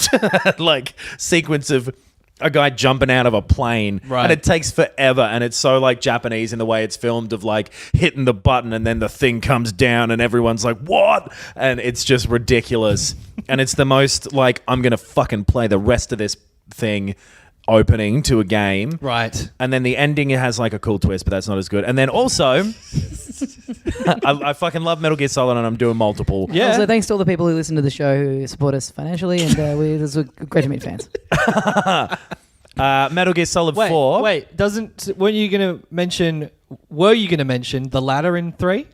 like sequence of a guy jumping out of a plane, Right. and it takes forever, and it's so like Japanese in the way it's filmed of like hitting the button and then the thing comes down and everyone's like what, and it's just ridiculous. And it's the most like I'm gonna fucking play the rest of this thing opening to a game, Right. and then the ending has like a cool twist, but that's not as good. And then also I fucking love Metal Gear Solid, and I'm doing multiple. Yeah. Also, thanks to all the people who listen to the show who support us financially, and it's great to meet fans. Metal Gear Solid 4. Wait. Were you going to mention the ladder in 3?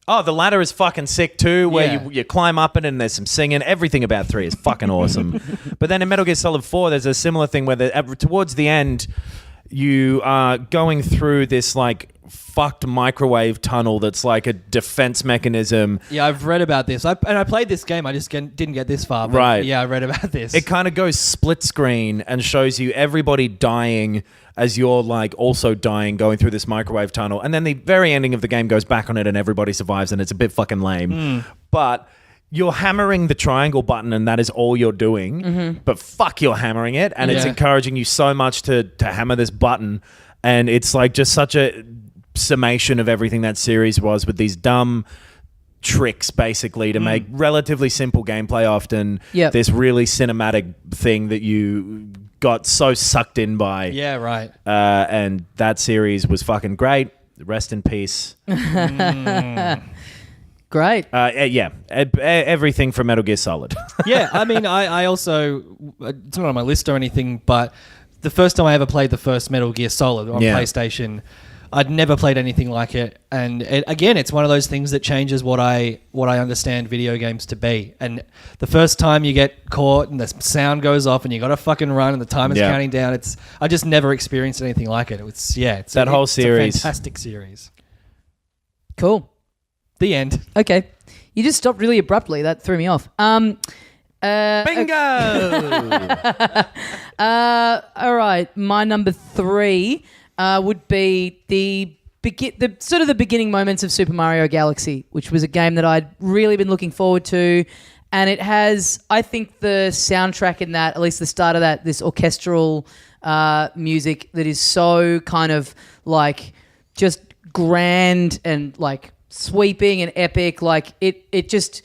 Oh, the ladder is fucking sick too, where Yeah. you climb up it and there's some singing. Everything about 3 is fucking awesome. But then in Metal Gear Solid 4, there's a similar thing where towards the end, you are going through this like fucked microwave tunnel that's like a defense mechanism. Yeah, I've read about this. I played this game. I just didn't get this far. But Right. Yeah, I read about this. It kind of goes split screen and shows you everybody dying as you're like also dying going through this microwave tunnel. And then the very ending of the game goes back on it and everybody survives and it's a bit fucking lame. But you're hammering the triangle button and that is all you're doing. But fuck, you're hammering it. And it's Yeah. encouraging you so much to hammer this button. And it's like just such a summation of everything that series was with these dumb tricks basically to make relatively simple gameplay often this really cinematic thing that you got so sucked in by. Yeah, right. And that series was fucking great. Rest in peace. Great. Yeah, everything from Metal Gear Solid. Yeah, I mean, I also, it's not on my list or anything, but the first time I ever played the first Metal Gear Solid on PlayStation, I'd never played anything like it. And again, it's one of those things that changes what I understand video games to be. And the first time you get caught and the sound goes off and you got to fucking run and the timer's counting down, I just never experienced anything like it. It's that whole series. It's a fantastic series. Cool. The end. Okay. You just stopped really abruptly. That threw me off. Bingo! All right. My number 3 would be the sort of the beginning moments of Super Mario Galaxy, which was a game that I'd really been looking forward to. And it has, I think, the soundtrack in that, at least the start of that, this orchestral music that is so kind of like just grand and like sweeping and epic. Like it just...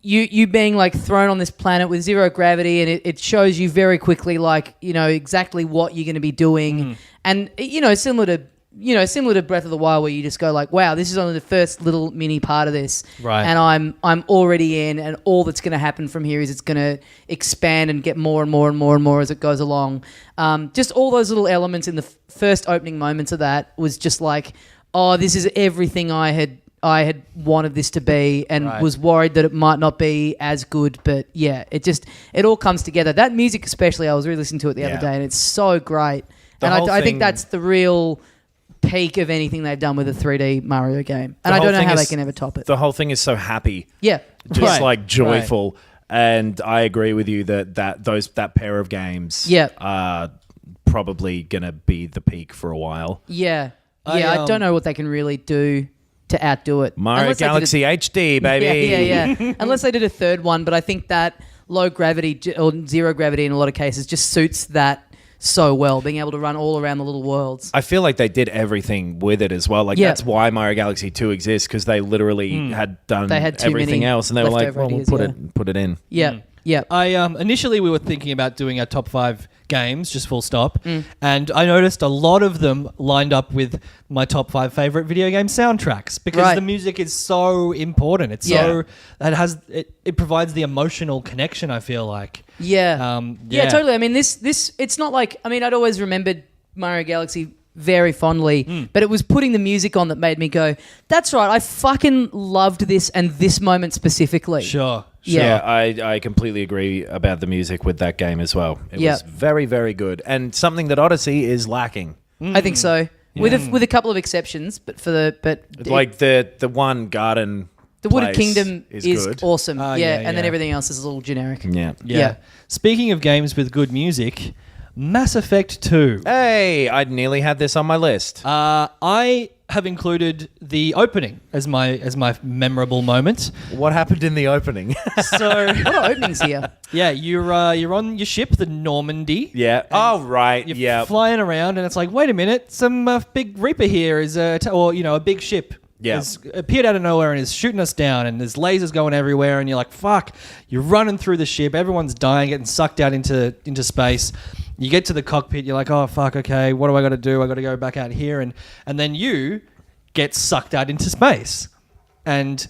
You being like thrown on this planet with zero gravity, and it shows you very quickly, like, you know, exactly what you're going to be doing, and similar to Breath of the Wild, where you just go like, wow, this is only the first little mini part of this, right? And I'm already in, and all that's going to happen from here is it's going to expand and get more and more and more and more as it goes along. Just all those little elements in the first opening moments of that was just like, oh, this is everything I had wanted this to be, and was worried that it might not be as good. But yeah, it all comes together. That music especially, I was re-listening to it the other day, and it's so great. And I think that's the real peak of anything they've done with a 3D Mario game. And I don't know how they can ever top it. The whole thing is so happy. Yeah. Just like joyful. And I agree with you that pair of games are probably going to be the peak for a while. Yeah. I don't know what they can really do to outdo it. Mario Galaxy HD, baby. Yeah. Unless they did a third one, but I think that low gravity or zero gravity in a lot of cases just suits that so well, being able to run all around the little worlds. I feel like they did everything with it as well. Like that's why Mario Galaxy 2 exists, because they literally had done everything else, and they were like, well, we'll put it in. Yeah. Yeah. Initially we were thinking about doing our top 5 games, just full stop. And I noticed a lot of them lined up with my top 5 favorite video game soundtracks, because the music is so important. It's it provides the emotional connection, I feel like. Yeah, totally. I mean, this it's not like, I mean, I'd always remembered Mario Galaxy very fondly, but it was putting the music on that made me go, that's right, I fucking loved this, and this moment specifically. Sure. Yeah, I completely agree about the music with that game as well. It was very, very good, and something that Odyssey is lacking. I think so, with a couple of exceptions, but the one garden. The Wooded Kingdom is good. awesome. And then everything else is a little generic. Yeah. Speaking of games with good music, Mass Effect 2. Hey, I'd nearly had this on my list. I have included the opening as my memorable moment. What happened in the opening? So, what are openings here? Yeah, you're on your ship, the Normandy. Yeah. Oh, right. You're flying around, and it's like, wait a minute, some big Reaper here is, a big ship. Yeah. Has appeared out of nowhere and is shooting us down, and there's lasers going everywhere, and you're like, fuck. You're running through the ship, everyone's dying, getting sucked out into space. You get to the cockpit, you're like, oh fuck, okay, what do I got to do? I got to go back out here, and then you get sucked out into space, and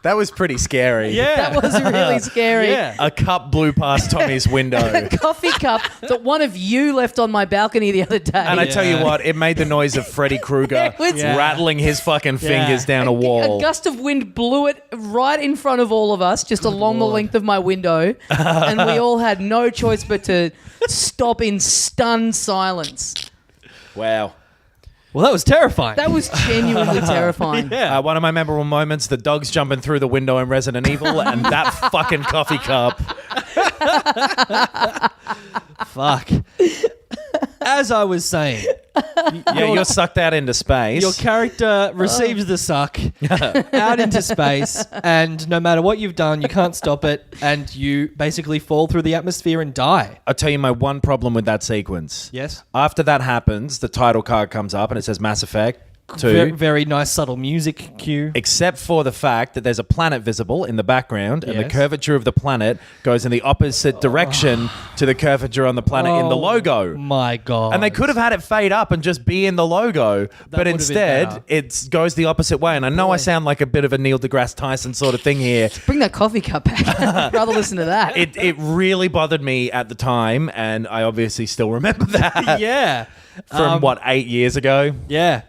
That was pretty scary. Yeah. That was really scary. Yeah. A cup blew past Tommy's window. A coffee cup that one of you left on my balcony the other day. And I tell you what, it made the noise of Freddy Krueger It was- Yeah. rattling his fucking fingers down a wall. A gust of wind blew it right in front of all of us, just along the length of my window. And we all had no choice but to stop in stunned silence. Wow. Well, that was terrifying. That was genuinely terrifying. Yeah. One of my memorable moments, the dog's jumping through the window in Resident Evil and that fucking coffee cup. Fuck. As I was saying, Yeah, you're sucked out into space. your character receives the suck out into space, and no matter what you've done, you can't stop it, and you basically fall through the atmosphere and die. I'll tell you my one problem with that sequence. Yes. After that happens, the title card comes up and it says Mass Effect 2. Very, very nice subtle music cue. Except for the fact that there's a planet visible in the background and the Yes. curvature of the planet goes in the opposite direction to the curvature on the planet in the logo. My God. And they could have had it fade up and just be in the logo, but would have been instead better. it goes the opposite way. And I know I sound like a bit of a Neil deGrasse Tyson sort of thing here. Bring that coffee cup back. I'd rather listen to that. It really bothered me at the time, and I obviously still remember that Yeah. from 8 years ago. Yeah.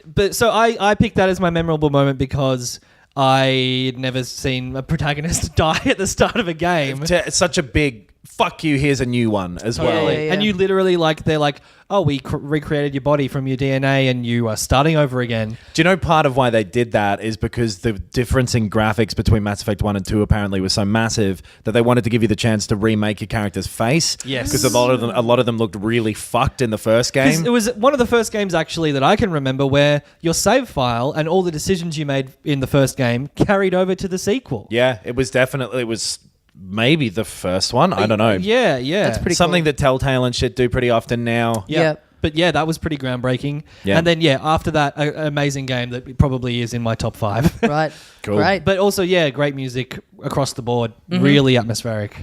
But so I picked that as my memorable moment because I'd never seen a protagonist die at the start of a game. It's such a big fuck you, here's a new one as well. Yeah. And you literally they're like, oh, we recreated your body from your DNA and you are starting over again. Do you know part of why they did that is because the difference in graphics between Mass Effect 1 and 2 apparently was so massive that they wanted to give you the chance to remake your character's face. Yes. Because a lot of them looked really fucked in the first 'Cause game. it was one of the first games actually that I can remember where your save file and all the decisions you made in the first game carried over to the sequel. Yeah, it was maybe the first one. I don't know. Yeah, yeah. That's pretty Something cool. that Telltale and shit do pretty often now. Yeah. Yeah. But yeah, that was pretty groundbreaking. Yeah. And then, after that, an amazing game that probably is in my top 5. Right. Cool. Great. But also, great music across the board. Mm-hmm. Really atmospheric.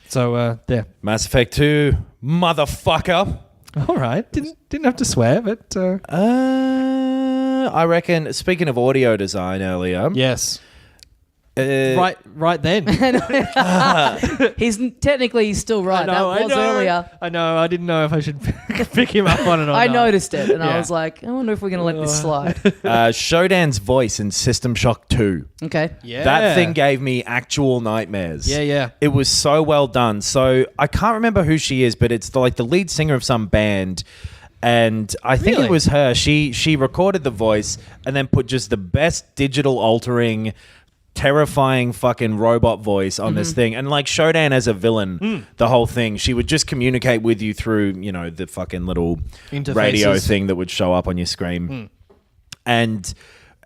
So, there. Mass Effect 2, motherfucker. All right. Didn't have to swear, but... I reckon, speaking of audio design earlier. yes. Right then. He's still right. That was earlier. I know. I didn't know if I should pick him up on it or I not. noticed it, and I Yeah. was like, I wonder if we're going to let this slide. Shodan's voice in System Shock 2. Okay. Yeah. That thing gave me actual nightmares. Yeah. It was so well done. So I can't remember who she is, but it's the lead singer of some band. And I think Really? it was her. She recorded the voice and then put just the best digital altering, terrifying fucking robot voice on this thing. And Shodan as a villain, the whole thing, she would just communicate with you through, the fucking little radio Interfaces. thing that would show up on your screen. And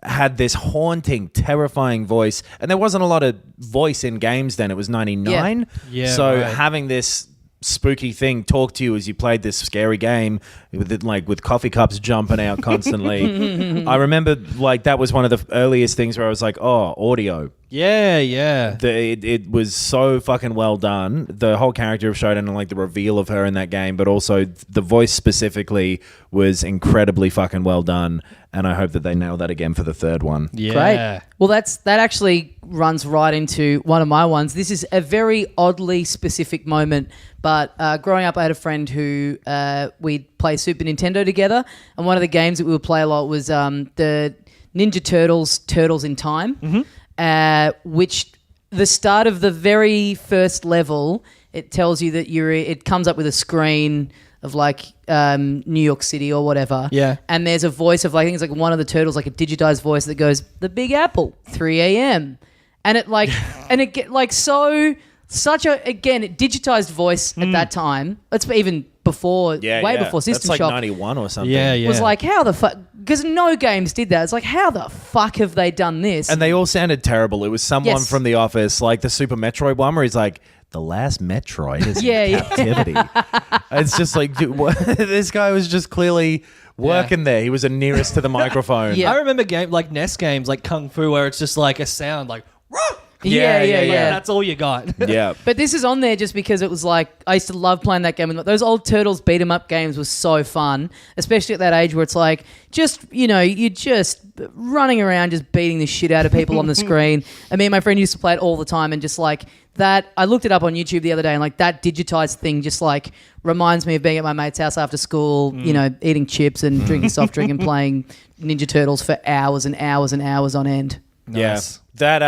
had this haunting, terrifying voice. And there wasn't a lot of voice in games then. It was 99. Yeah, so right. having this spooky thing talk to you as you played this scary game with it, with coffee cups jumping out constantly. I remember that was one of the earliest things where I was like, oh, audio. Yeah. It was so fucking well done. The whole character of Shodan and the reveal of her in that game, but also the voice specifically was incredibly fucking well done. And I hope that they nail that again for the third one. Yeah. Great. Well, that actually runs right into one of my ones. This is a very oddly specific moment, but growing up, I had a friend who we'd play Super Nintendo together, and one of the games that we would play a lot was the Ninja Turtles, Turtles in Time, which the start of the very first level, it tells you that it comes up with a screen of New York City or whatever. Yeah. And there's a voice of I think it's one of the turtles, a digitized voice that goes, "The Big Apple, 3 a.m." And it and it get such a digitized voice at that time. It's even before, way before System That's Shock. 91 or something. Yeah. Was how the fuck? Because no games did that. It's how the fuck have they done this? And they all sounded terrible. It was someone Yes. from The Office, the Super Metroid one, where he's like, the last Metroid is Yeah, in yeah. captivity. It's just dude, this guy was just clearly working there. He was the nearest to the microphone. Yeah. I remember NES games like Kung Fu where it's just a sound "Rah!" Yeah. That's all you got. Yeah. But this is on there just because it was like, I used to love playing that game. And those old Turtles beat 'em up games was so fun, especially at that age where it's like, just, you're just running around just beating the shit out of people on the screen. And me and my friend used to play it all the time, and just like that, I looked it up on YouTube the other day, and like that digitized thing just like reminds me of being at my mate's house after school, eating chips and drinking soft drink and playing Ninja Turtles for hours and hours and hours on end. Nice. Yeah. That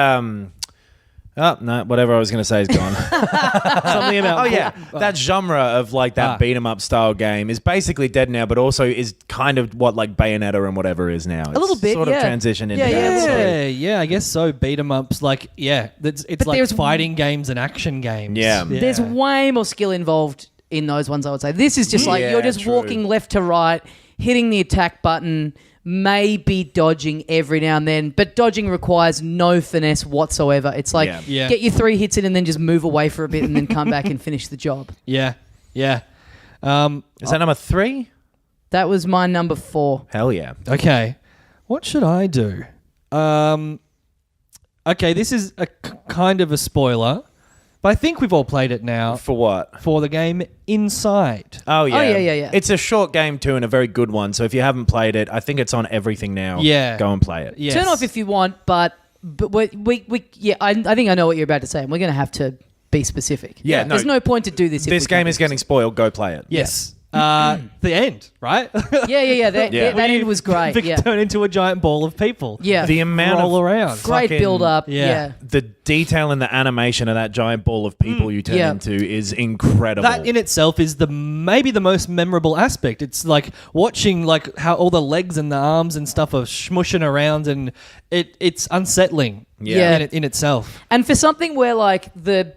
oh no, whatever I was going to say is gone. Something about that genre of like that beat 'em up style game is basically dead now, but also is kind of what like Bayonetta and whatever is now. It's little bit, sort of transition into that. So. I guess so. Beat 'em ups, like it's like fighting games and action games. Yeah. There's way more skill involved in those ones, I would say. This is just like you're just walking left to right, hitting the attack button, maybe dodging every now and then, but dodging requires no finesse whatsoever. It's like get your 3 hits in and then just move away for a bit and then come back and finish the job. Yeah. Is that number 3? That was my number 4. Hell yeah. Okay. What should I do? Okay, this is a kind of a spoiler, but I think we've all played it now. For what? For the game Inside. Oh, yeah. Yeah. It's a short game, too, and a very good one. So if you haven't played it, I think it's on everything now. Yeah. Go and play it. Yes. Turn off if you want, but I think I know what you're about to say, and we're going to have to be specific. Yeah, no. There's no point to do this. This game is getting spoiled. Go play it. Yes. The end, right? Yeah. That end was great. Vic turn into a giant ball of people. Yeah. The amount roll of around. Great fucking- build up. Yeah. The detail and the animation of that giant ball of people you turn into is incredible. That in itself is maybe the most memorable aspect. It's like watching like how all the legs and the arms and stuff are smushing around, and it's unsettling. Yeah. In itself. And for something where like the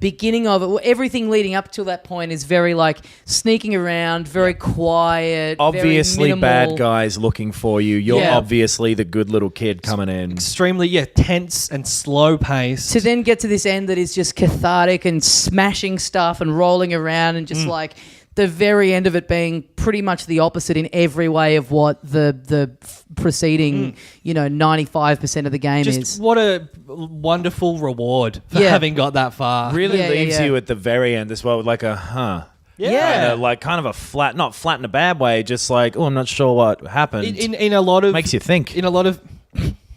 beginning of it, everything leading up to that point is very like sneaking around, very quiet, obviously very bad guys looking for you. You're obviously the good little kid coming in. Extremely, tense and slow paced. To then get to this end that is just cathartic and smashing stuff and rolling around and just like the very end of it being pretty much the opposite in every way of what the preceding, 95% of the game Just what a wonderful reward for having got that far. Really leaves you at the very end as well with like a Yeah. kind of a flat, not flat in a bad way, just like, I'm not sure what happened. In a lot of... Makes you think. In a lot of...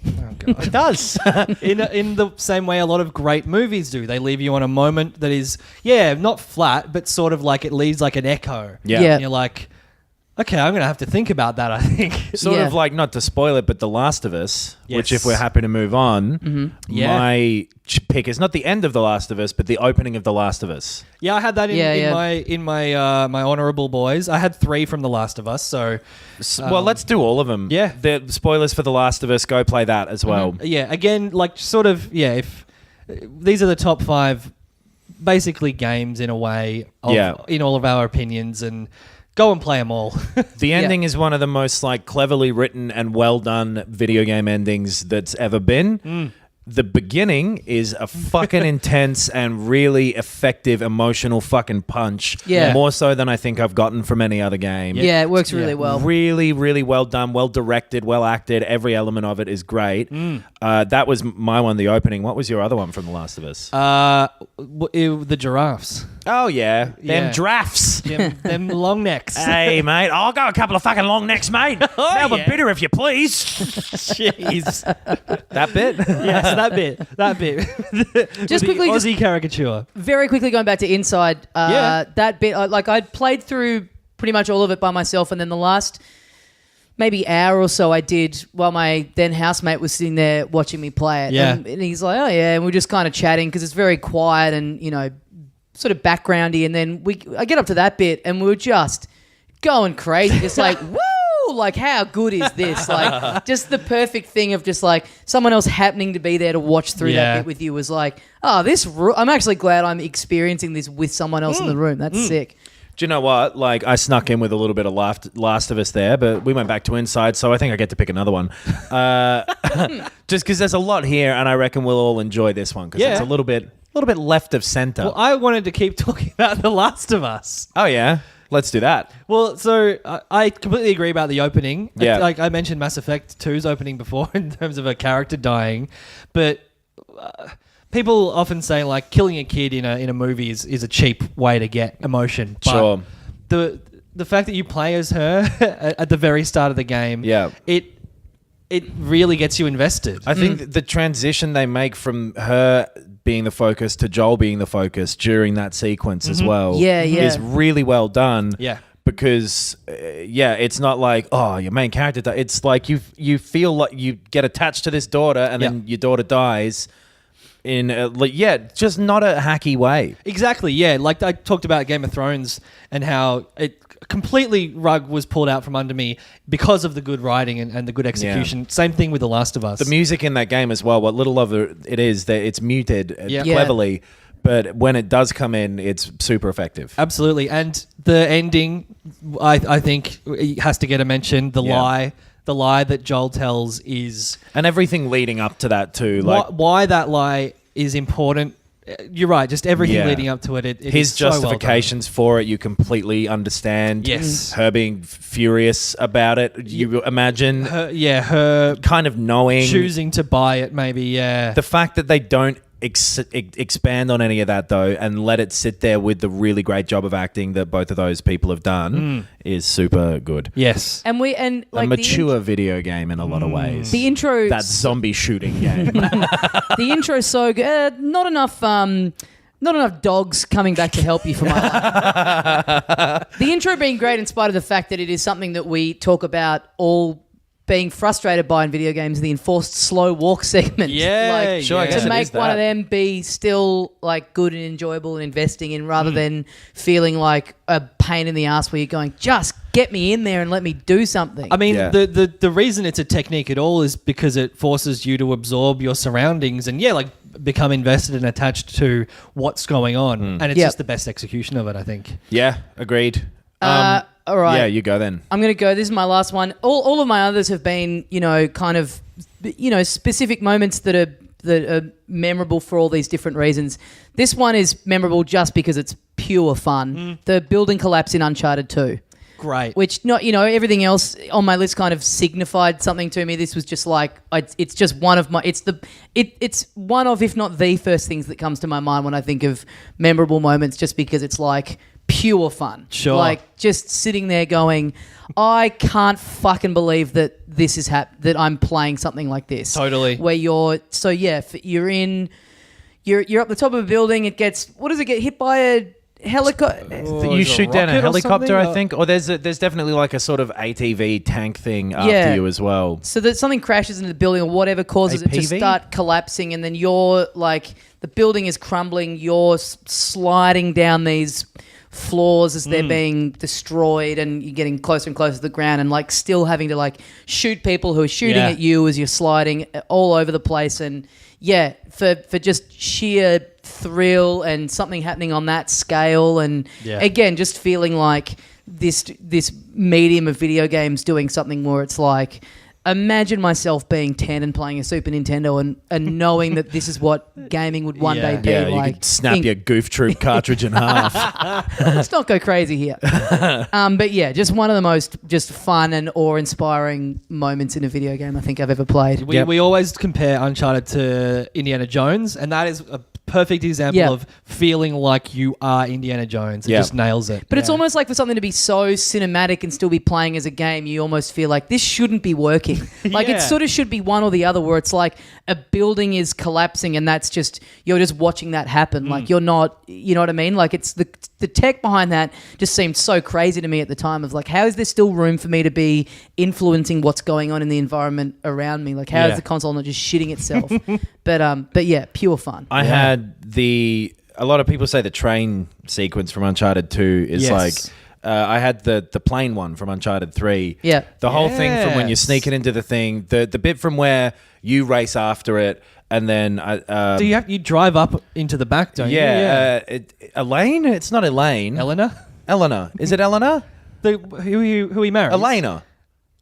Oh, God. It does. in the same way a lot of great movies do. They leave you on a moment that is, not flat, but sort of like it leaves like an echo. Yeah. Yeah. And you're like, okay, I'm going to have to think about that, I think. Sort of like, not to spoil it, but The Last of Us, which if we're happy to move on, my pick is not the end of The Last of Us, but the opening of The Last of Us. Yeah, I had that in my honorable boys. I had 3 from The Last of Us, so... well, let's do all of them. Yeah. The spoilers for The Last of Us, go play that as well. Yeah, again, like sort of, if... These are the top 5, basically games in a way, in all of our opinions, and... Go and play them all. The ending is one of the most like cleverly written and well done video game endings that's ever been. The beginning is a fucking intense and really effective emotional fucking punch. Yeah. More so than I think I've gotten from any other game. Yeah, it works really well. Really, really well done, well directed, well acted. Every element of it is great. That was my one, the opening. What was your other one from The Last of Us? The giraffes. Oh, yeah. Yeah. Them drafts. Them long necks. Hey, mate. I'll go a couple of fucking long necks, mate. Melbourne bitter, if you please. Jeez. That bit? Yes, that bit. Just The quickly, Aussie caricature. very quickly going back to Inside, that bit, I'd played through pretty much all of it by myself, and then the last maybe hour or so I did while my then housemate was sitting there watching me play it. Yeah. And he's like, oh yeah, and we're just kind of chatting because it's very quiet and, sort of backgroundy, and then I get up to that bit and we were just going crazy, just like, woo! Like, how good is this? Like, just the perfect thing of just like someone else happening to be there to watch through that bit with you was like, oh, I'm actually glad I'm experiencing this with someone else in the room. That's sick. Do you know what? Like, I snuck in with a little bit of Last of Us there, but we went back to Inside, so I think I get to pick another one. Just because there's a lot here, and I reckon we'll all enjoy this one because it's a little bit left of center. Well, I wanted to keep talking about The Last of Us. Oh, yeah? Let's do that. Well, so I completely agree about the opening. Yeah. Like I mentioned Mass Effect 2's opening before in terms of a character dying, but people often say like killing a kid in a movie is a cheap way to get emotion. But Sure. The fact that you play as her at the very start of the game, it really gets you invested. I think the transition they make from her being the focus to Joel being the focus during that sequence as well is really well done. Yeah. Because, it's not like, oh, your main character died. It's like you feel like you get attached to this daughter and then your daughter dies in, just not a hacky way. Exactly, yeah. Like I talked about Game of Thrones and how it completely rug was pulled out from under me because of the good writing and the good execution. Yeah. Same thing with The Last of Us. The music in that game as well, what little of it is, that it's muted cleverly. But when it does come in, it's super effective. Absolutely. And the ending, I think, has to get a mention. The lie that Joel tells is... And everything leading up to that too. Like why that lie is important. You're right. Just everything leading up to it. His justifications for it, you completely understand. Yes. Her being furious about it. You imagine... Her kind of knowing... Choosing to buy it, maybe, yeah. The fact that they don't expand on any of that though and let it sit there with the really great job of acting that both of those people have done is super good. Yes. And a mature video game in a lot of ways. The intro, that zombie shooting game. The intro's so good. Not enough dogs coming back to help you for my life. The intro being great in spite of the fact that it is something that we talk about all being frustrated by in video games, the enforced slow walk segment. Yeah, sure. I guess To it make is one that. of them be still like good and enjoyable and investing in, rather than feeling like a pain in the ass where you're going, just get me in there and let me do something. I mean, the reason it's a technique at all is because it forces you to absorb your surroundings and become invested and attached to what's going on. And it's just the best execution of it, I think. Yeah, agreed. All right. Yeah, you go then. I'm going to go. This is my last one. All of my others have been, kind of, specific moments that are memorable for all these different reasons. This one is memorable just because it's pure fun. The building collapse in Uncharted 2. Great. Which, everything else on my list kind of signified something to me. This was just like, it's just one of my, it's one of, if not the first things that comes to my mind when I think of memorable moments, just because it's like pure fun. Sure. Like just sitting there going, I can't fucking believe that this is that I'm playing something like this. Totally. Where you're up the top of a building. It gets, what does it get hit by a helicopter? You shoot down a rocket or helicopter, something? I think, or there's definitely like a sort of ATV tank thing after you as well. So that something crashes into the building or whatever causes it to APV? start collapsing, and then you're like, the building is crumbling. You're sliding down these floors as they're being destroyed, and you're getting closer and closer to the ground, and like still having to like shoot people who are shooting at you as you're sliding all over the place. And for just sheer thrill and something happening on that scale, and again just feeling like this medium of video games doing something where it's like, imagine myself being 10 and playing a Super Nintendo and knowing that this is what gaming would one day be you like. could snap your Goof Troop cartridge in half. Let's not go crazy here. But just one of the most just fun and awe-inspiring moments in a video game I think I've ever played. We always compare Uncharted to Indiana Jones, and that is a perfect example of feeling like you are Indiana Jones. It just nails it. But it's almost like for something to be so cinematic and still be playing as a game, you almost feel like this shouldn't be working. Like it sort of should be one or the other, where it's like a building is collapsing and that's just, you're just watching that happen. Like you're not, you know what I mean? Like it's the tech behind that just seemed so crazy to me at the time, of like, how is there still room for me to be influencing what's going on in the environment around me? Like how is the console not just shitting itself? But yeah, pure fun. I had a lot of people say the train sequence from Uncharted 2 is like, I had the plane one from Uncharted 3. Yeah. The whole thing from when you're sneaking into the thing, the bit from where you race after it, and then do you drive up into the back, don't you? Elaine? It's not Elaine. Eleanor. Is it Eleanor? Who he married? Elena.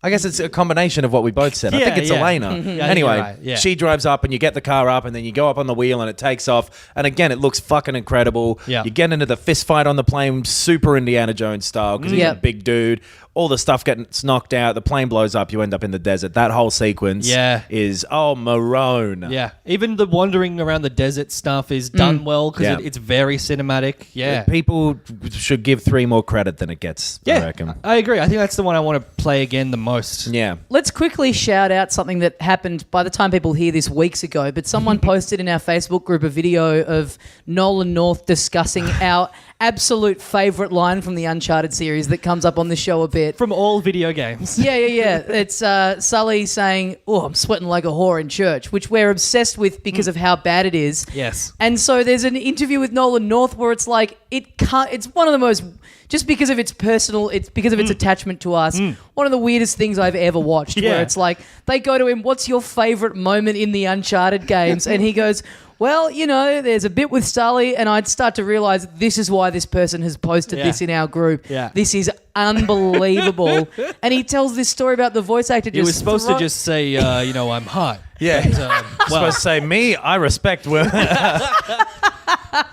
I guess it's a combination of what we both said. I think it's Elena. Anyway, she drives up and you get the car up and then you go up on the wheel and it takes off. And again, it looks fucking incredible. Yeah. You get into the fist fight on the plane, super Indiana Jones style, because he's a big dude. all the stuff gets knocked out, the plane blows up, you end up in the desert. That whole sequence is, Marone. Yeah. Even the wandering around the desert stuff is done well because it's very cinematic. Yeah. People should give 3 more credit than it gets, I reckon. I agree. I think that's the one I want to play again the most. Yeah. Let's quickly shout out something that happened by the time people hear this weeks ago, but someone posted in our Facebook group a video of Nolan North discussing our absolute favourite line from the Uncharted series that comes up on the show a bit. From all video games. Yeah. It's Sully saying, "Oh, I'm sweating like a whore in church," which we're obsessed with because of how bad it is. Yes. And so there's an interview with Nolan North where it's like, it's one of the most, just because of its personal, it's because of its attachment to us, one of the weirdest things I've ever watched, where it's like, they go to him, "What's your favourite moment in the Uncharted games?" And he goes, "Well, there's a bit with Sully," and I'd start to realise this is why this person has posted this in our group. Yeah. This is unbelievable. And he tells this story about the voice actor just... He was supposed to just say, I'm hot. Yeah. But, Supposed to say, me, I respect women.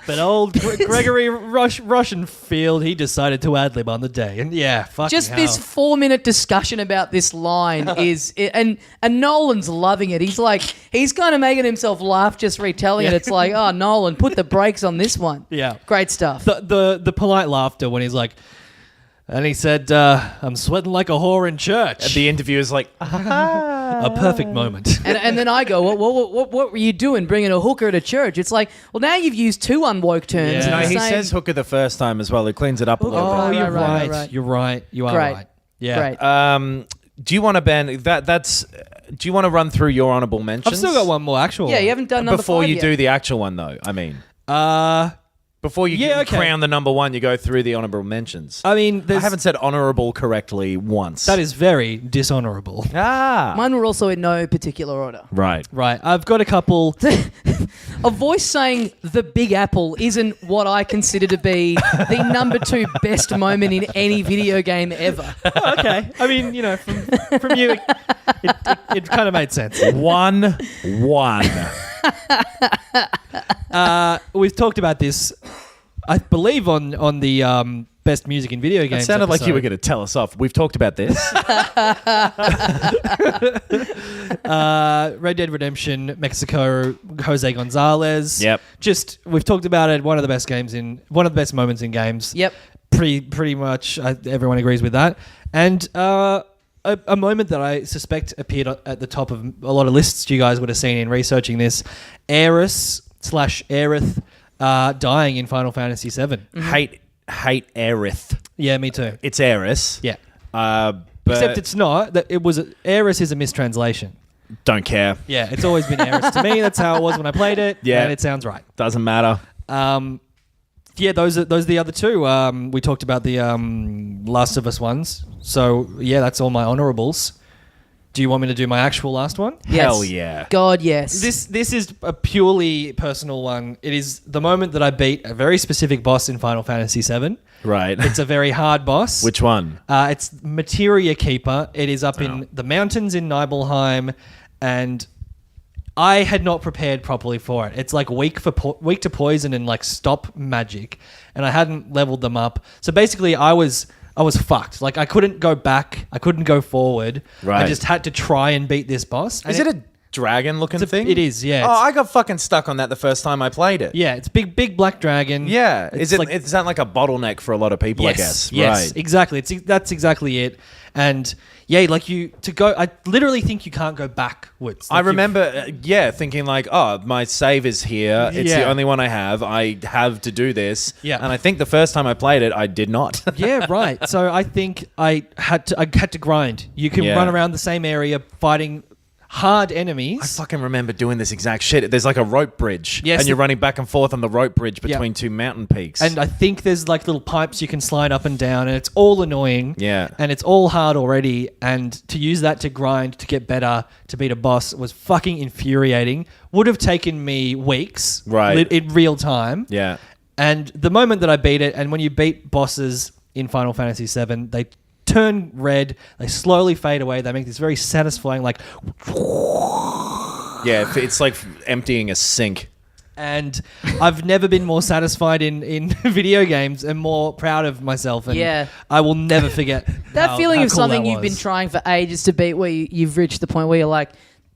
but old Gregory Russianfield, he decided to ad-lib on the day. And fucking just hell. this 4-minute discussion about this line is... And Nolan's loving it. He's kind of making himself laugh just retelling it. It's like, oh, Nolan, put the brakes on this one. Yeah. Great stuff. The polite laughter when he's like... And he said, "I'm sweating like a whore in church." And the interviewer's like, a perfect moment. And then I go, what were you doing bringing a hooker to church? It's like, well, now you've used 2 unwoke terms. Yeah. No, in the he same- says hooker the first time as well. It cleans it up a little Oh, bit. you're right. right. You're right. You are Great. right. Yeah. Great. Do you want to ban that's? Do you want to run through your honorable mentions? I've still got one more actual. Yeah, you haven't done number before 5 you yet. do the actual one though. I mean, before you crown the number 1, you go through the honorable mentions. I mean, I haven't said honorable correctly once. That is very dishonorable. Mine were also in no particular order. Right. Right. I've got a couple. A voice saying the Big Apple isn't what I consider to be the number 2 best moment in any video game ever. Okay. I mean, from you, it kind of made sense. 1-1. We've talked about this, I believe, on the best music in video games. It sounded like you were episode. going to tell us off. We've talked about this. Red Dead Redemption, Mexico, Jose Gonzalez. Yep. We've talked about it. One of the best moments in games. Yep. Pretty much, everyone agrees with that. And a moment that I suspect appeared at the top of a lot of lists you guys would have seen in researching this: Aerith dying in Final Fantasy VII. Hate Aerith. Yeah, me too. It's Aeris. Yeah. But Except it's not. Aeris is a mistranslation. Don't care. Yeah, it's always been Aerith to me. That's how it was when I played it. Yeah. And it sounds right. Doesn't matter. Those are the other 2. We talked about the Last of Us ones. So, that's all my honorables. Do you want me to do my actual last one? Yes. Hell yeah. God, yes. This is a purely personal one. It is the moment that I beat a very specific boss in Final Fantasy VII. Right. It's a very hard boss. Which one? It's Materia Keeper. It is up in the mountains in Nibelheim, and I had not prepared properly for it. It's like weak to poison and like stop magic, and I hadn't leveled them up. So basically, I was fucked. Like I couldn't go back. I couldn't go forward. Right. I just had to try and beat this boss. And Is it a dragon-looking thing? It is. Yeah. Oh, I got fucking stuck on that the first time I played it. Yeah, it's big black dragon. Yeah. It's Is that like a bottleneck for a lot of people, I guess? Yes, Right. exactly. That's exactly it. And I literally think you can't go backwards. I remember, thinking like, oh, my save is here. It's the only one I have. I have to do this. Yeah. And I think the first time I played it, I did not. Yeah, right. So I think I had to grind. You can run around the same area fighting hard enemies. I fucking remember doing this exact shit. There's like a rope bridge. Yes. And you're running back and forth on the rope bridge between 2 mountain peaks. And I think there's like little pipes you can slide up and down, and it's all annoying. Yeah. And it's all hard already. And to use that to grind, to get better, to beat a boss was fucking infuriating. Would have taken me weeks. Right. In real time. Yeah. And the moment that I beat it, and when you beat bosses in Final Fantasy VII, they turn red, they slowly fade away, they make this very satisfying like... Yeah, it's like emptying a sink. And I've never been more satisfied in video games and more proud of myself. And I will never forget that feeling how of cool something that you've been was. trying for ages to beat, where you've reached the point where you're like,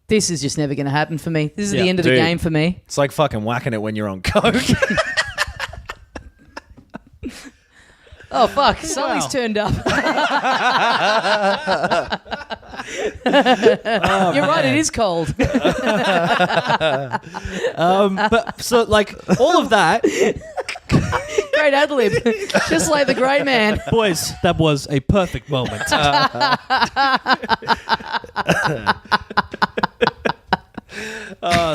this is just never going to happen for me. This is the end of the game for me. It's like fucking whacking it when you're on coke. Oh, fuck. Something's turned up. You're right, it is cold. But so like all of that, Great ad lib. Just like the great man. boys, that was a perfect moment.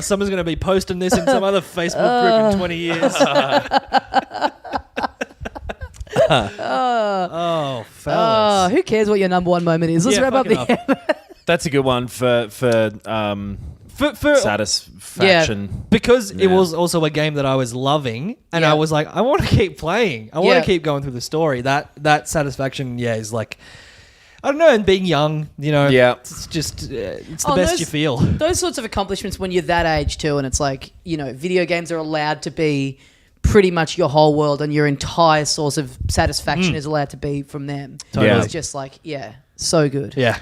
Someone's going to be posting this in some other Facebook group in 20 years. Fellas. Who cares what your number one moment is? Let's wrap up the... That's a good one for satisfaction. Because it was also a game that I was loving, and I was like, I want to keep playing. I want to keep going through the story. That satisfaction, is like, I don't know. And being young, it's just it's the best you feel. Those sorts of accomplishments when you're that age too, and it's like, video games are allowed to be pretty much your whole world, and your entire source of satisfaction is allowed to be from them. Totally. It's just like, so good. Yeah.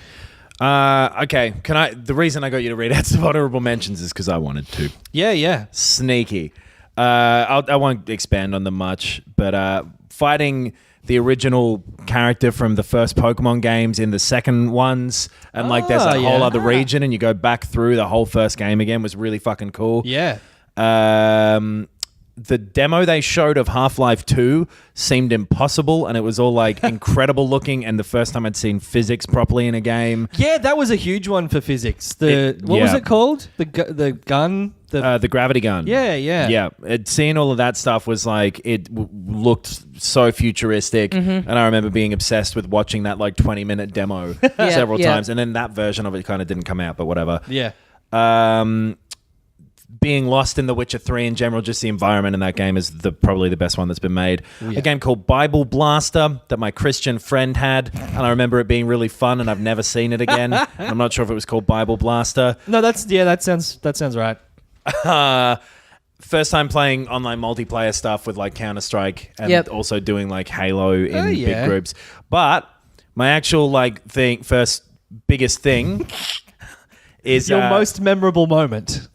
Okay. The reason I got you to read out some honorable mentions is because I wanted to. Yeah. Sneaky. I won't expand on them much, but fighting the original character from the first Pokemon games in the second ones, and there's a whole other region, and you go back through the whole first game again, was really fucking cool. Yeah. The demo they showed of Half-Life 2 seemed impossible, and it was all incredible looking, and the first time I'd seen physics properly in a game. Yeah, that was a huge one for physics. What was it called? The gun? The gravity gun. Yeah. Seeing all of that stuff was looked so futuristic, and I remember being obsessed with watching that 20-minute demo several times, and then that version of it kind of didn't come out, but whatever. Yeah. Being lost in The Witcher 3 in general, just the environment in that game is probably the best one that's been made. A game called Bible Blaster that my Christian friend had, and I remember it being really fun, and I've never seen it again. I'm not sure if it was called Bible Blaster. No, that sounds right. First time playing online multiplayer stuff with Counter-Strike, and also doing Halo in big groups. But my actual first biggest thing is your most memorable moment.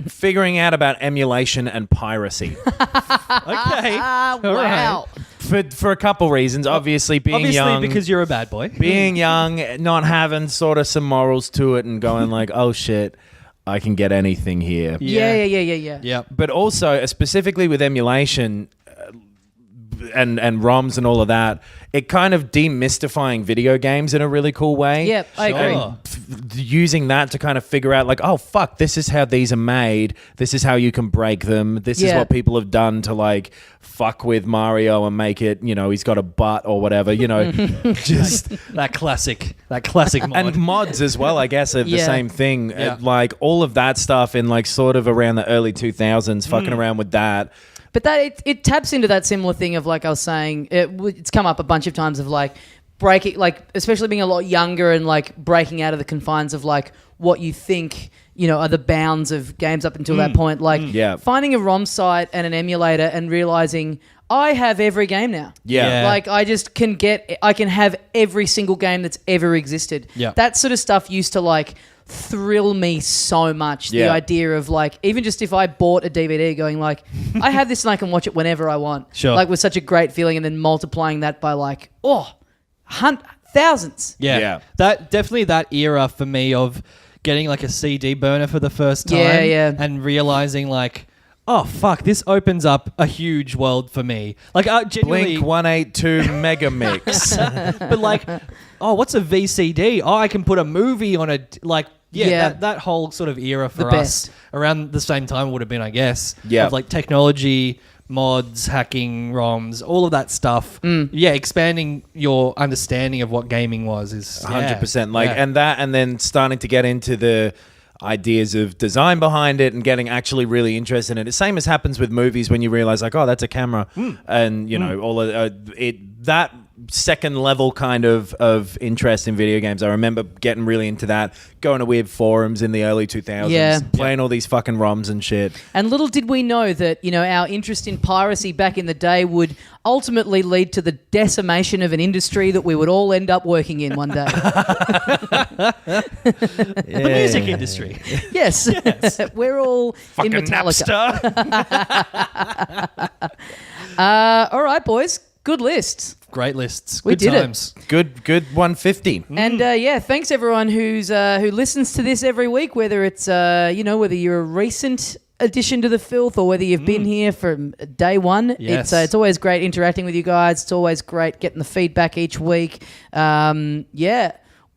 Figuring out about emulation and piracy. Okay. Wow. For a couple reasons. Obviously being young. Because you're a bad boy. Being young, not having sort of some morals to it, and going oh shit, I can get anything here. Yeah. But also, specifically with emulation and ROMs and all of that, it kind of demystifying video games in a really cool way. Yep, I agree. Using that to kind of figure out oh fuck, this is how these are made. This is how you can break them. This is what people have done to fuck with Mario and make it, he's got a butt or whatever, just that classic mod. And mods as well, I guess, are the same thing. All of that stuff in sort of around the early 2000s, fucking around with that. But that it taps into that similar thing of I was saying, it's come up a bunch of times of breaking, especially being a lot younger and breaking out of the confines of what you think are the bounds of games up until that point. Finding a ROM site and an emulator and realizing I have every game now. Yeah. I just can I can have every single game that's ever existed. Yeah. That sort of stuff used to thrill me so much. The idea of even just if I bought a DVD going I have this and I can watch it whenever I want. Sure. Was such a great feeling, and then multiplying that by thousands. Yeah. That definitely that era for me of getting a CD burner for the first time. And realizing oh fuck, this opens up a huge world for me. Genuinely, Blink 182 Megamix. but what's a VCD? Oh, I can put a movie on it. That whole sort of era for The us best. around the same time would have been, I guess. Yeah. Of technology, mods, hacking, ROMs, all of that stuff. Expanding your understanding of what gaming was is 100%. And then starting to get into the ideas of design behind it and getting actually really interested in it. Same as happens with movies when you realize oh, that's a camera, and all of that second level kind of interest in video games. I remember getting really into that, going to weird forums in the early 2000s, playing all these fucking ROMs and shit. And little did we know that, our interest in piracy back in the day would ultimately lead to the decimation of an industry that we would all end up working in one day. The music industry. Yes. We're all fucking in Metallica. Napster. All right, boys. Good list. Great lists. We Good did it. times. Good 150. And thanks everyone who listens to this every week, whether it's whether you're a recent addition to the filth or whether you've been here from day one. Yes. It's always great interacting with you guys. It's always great getting the feedback each week.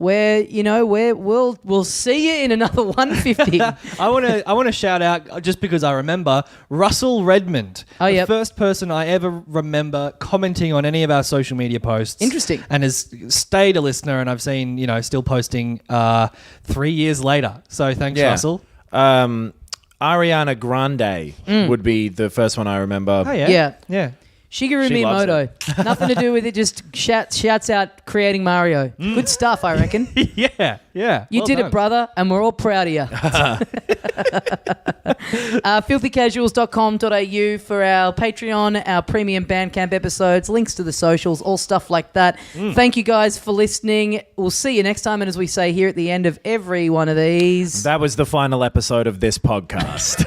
We'll see you in another 150. I want to shout out, just because I remember, Russell Redmond. The first person I ever remember commenting on any of our social media posts. Interesting. And has stayed a listener, and I've seen, still posting 3 years later. So thanks, Russell. Ariana Grande would be the first one I remember. Oh, yeah. Yeah. Shigeru She loves Miyamoto. Nothing to do with it, just shouts out creating Mario. Good stuff, I reckon. Yeah. You Well did done. it, brother, and we're all proud of you. filthycasuals.com.au for our Patreon, our premium Bandcamp episodes, links to the socials, all stuff like that. Thank you guys for listening. We'll see you next time, and as we say here at the end of every one of these... That was the final episode of this podcast.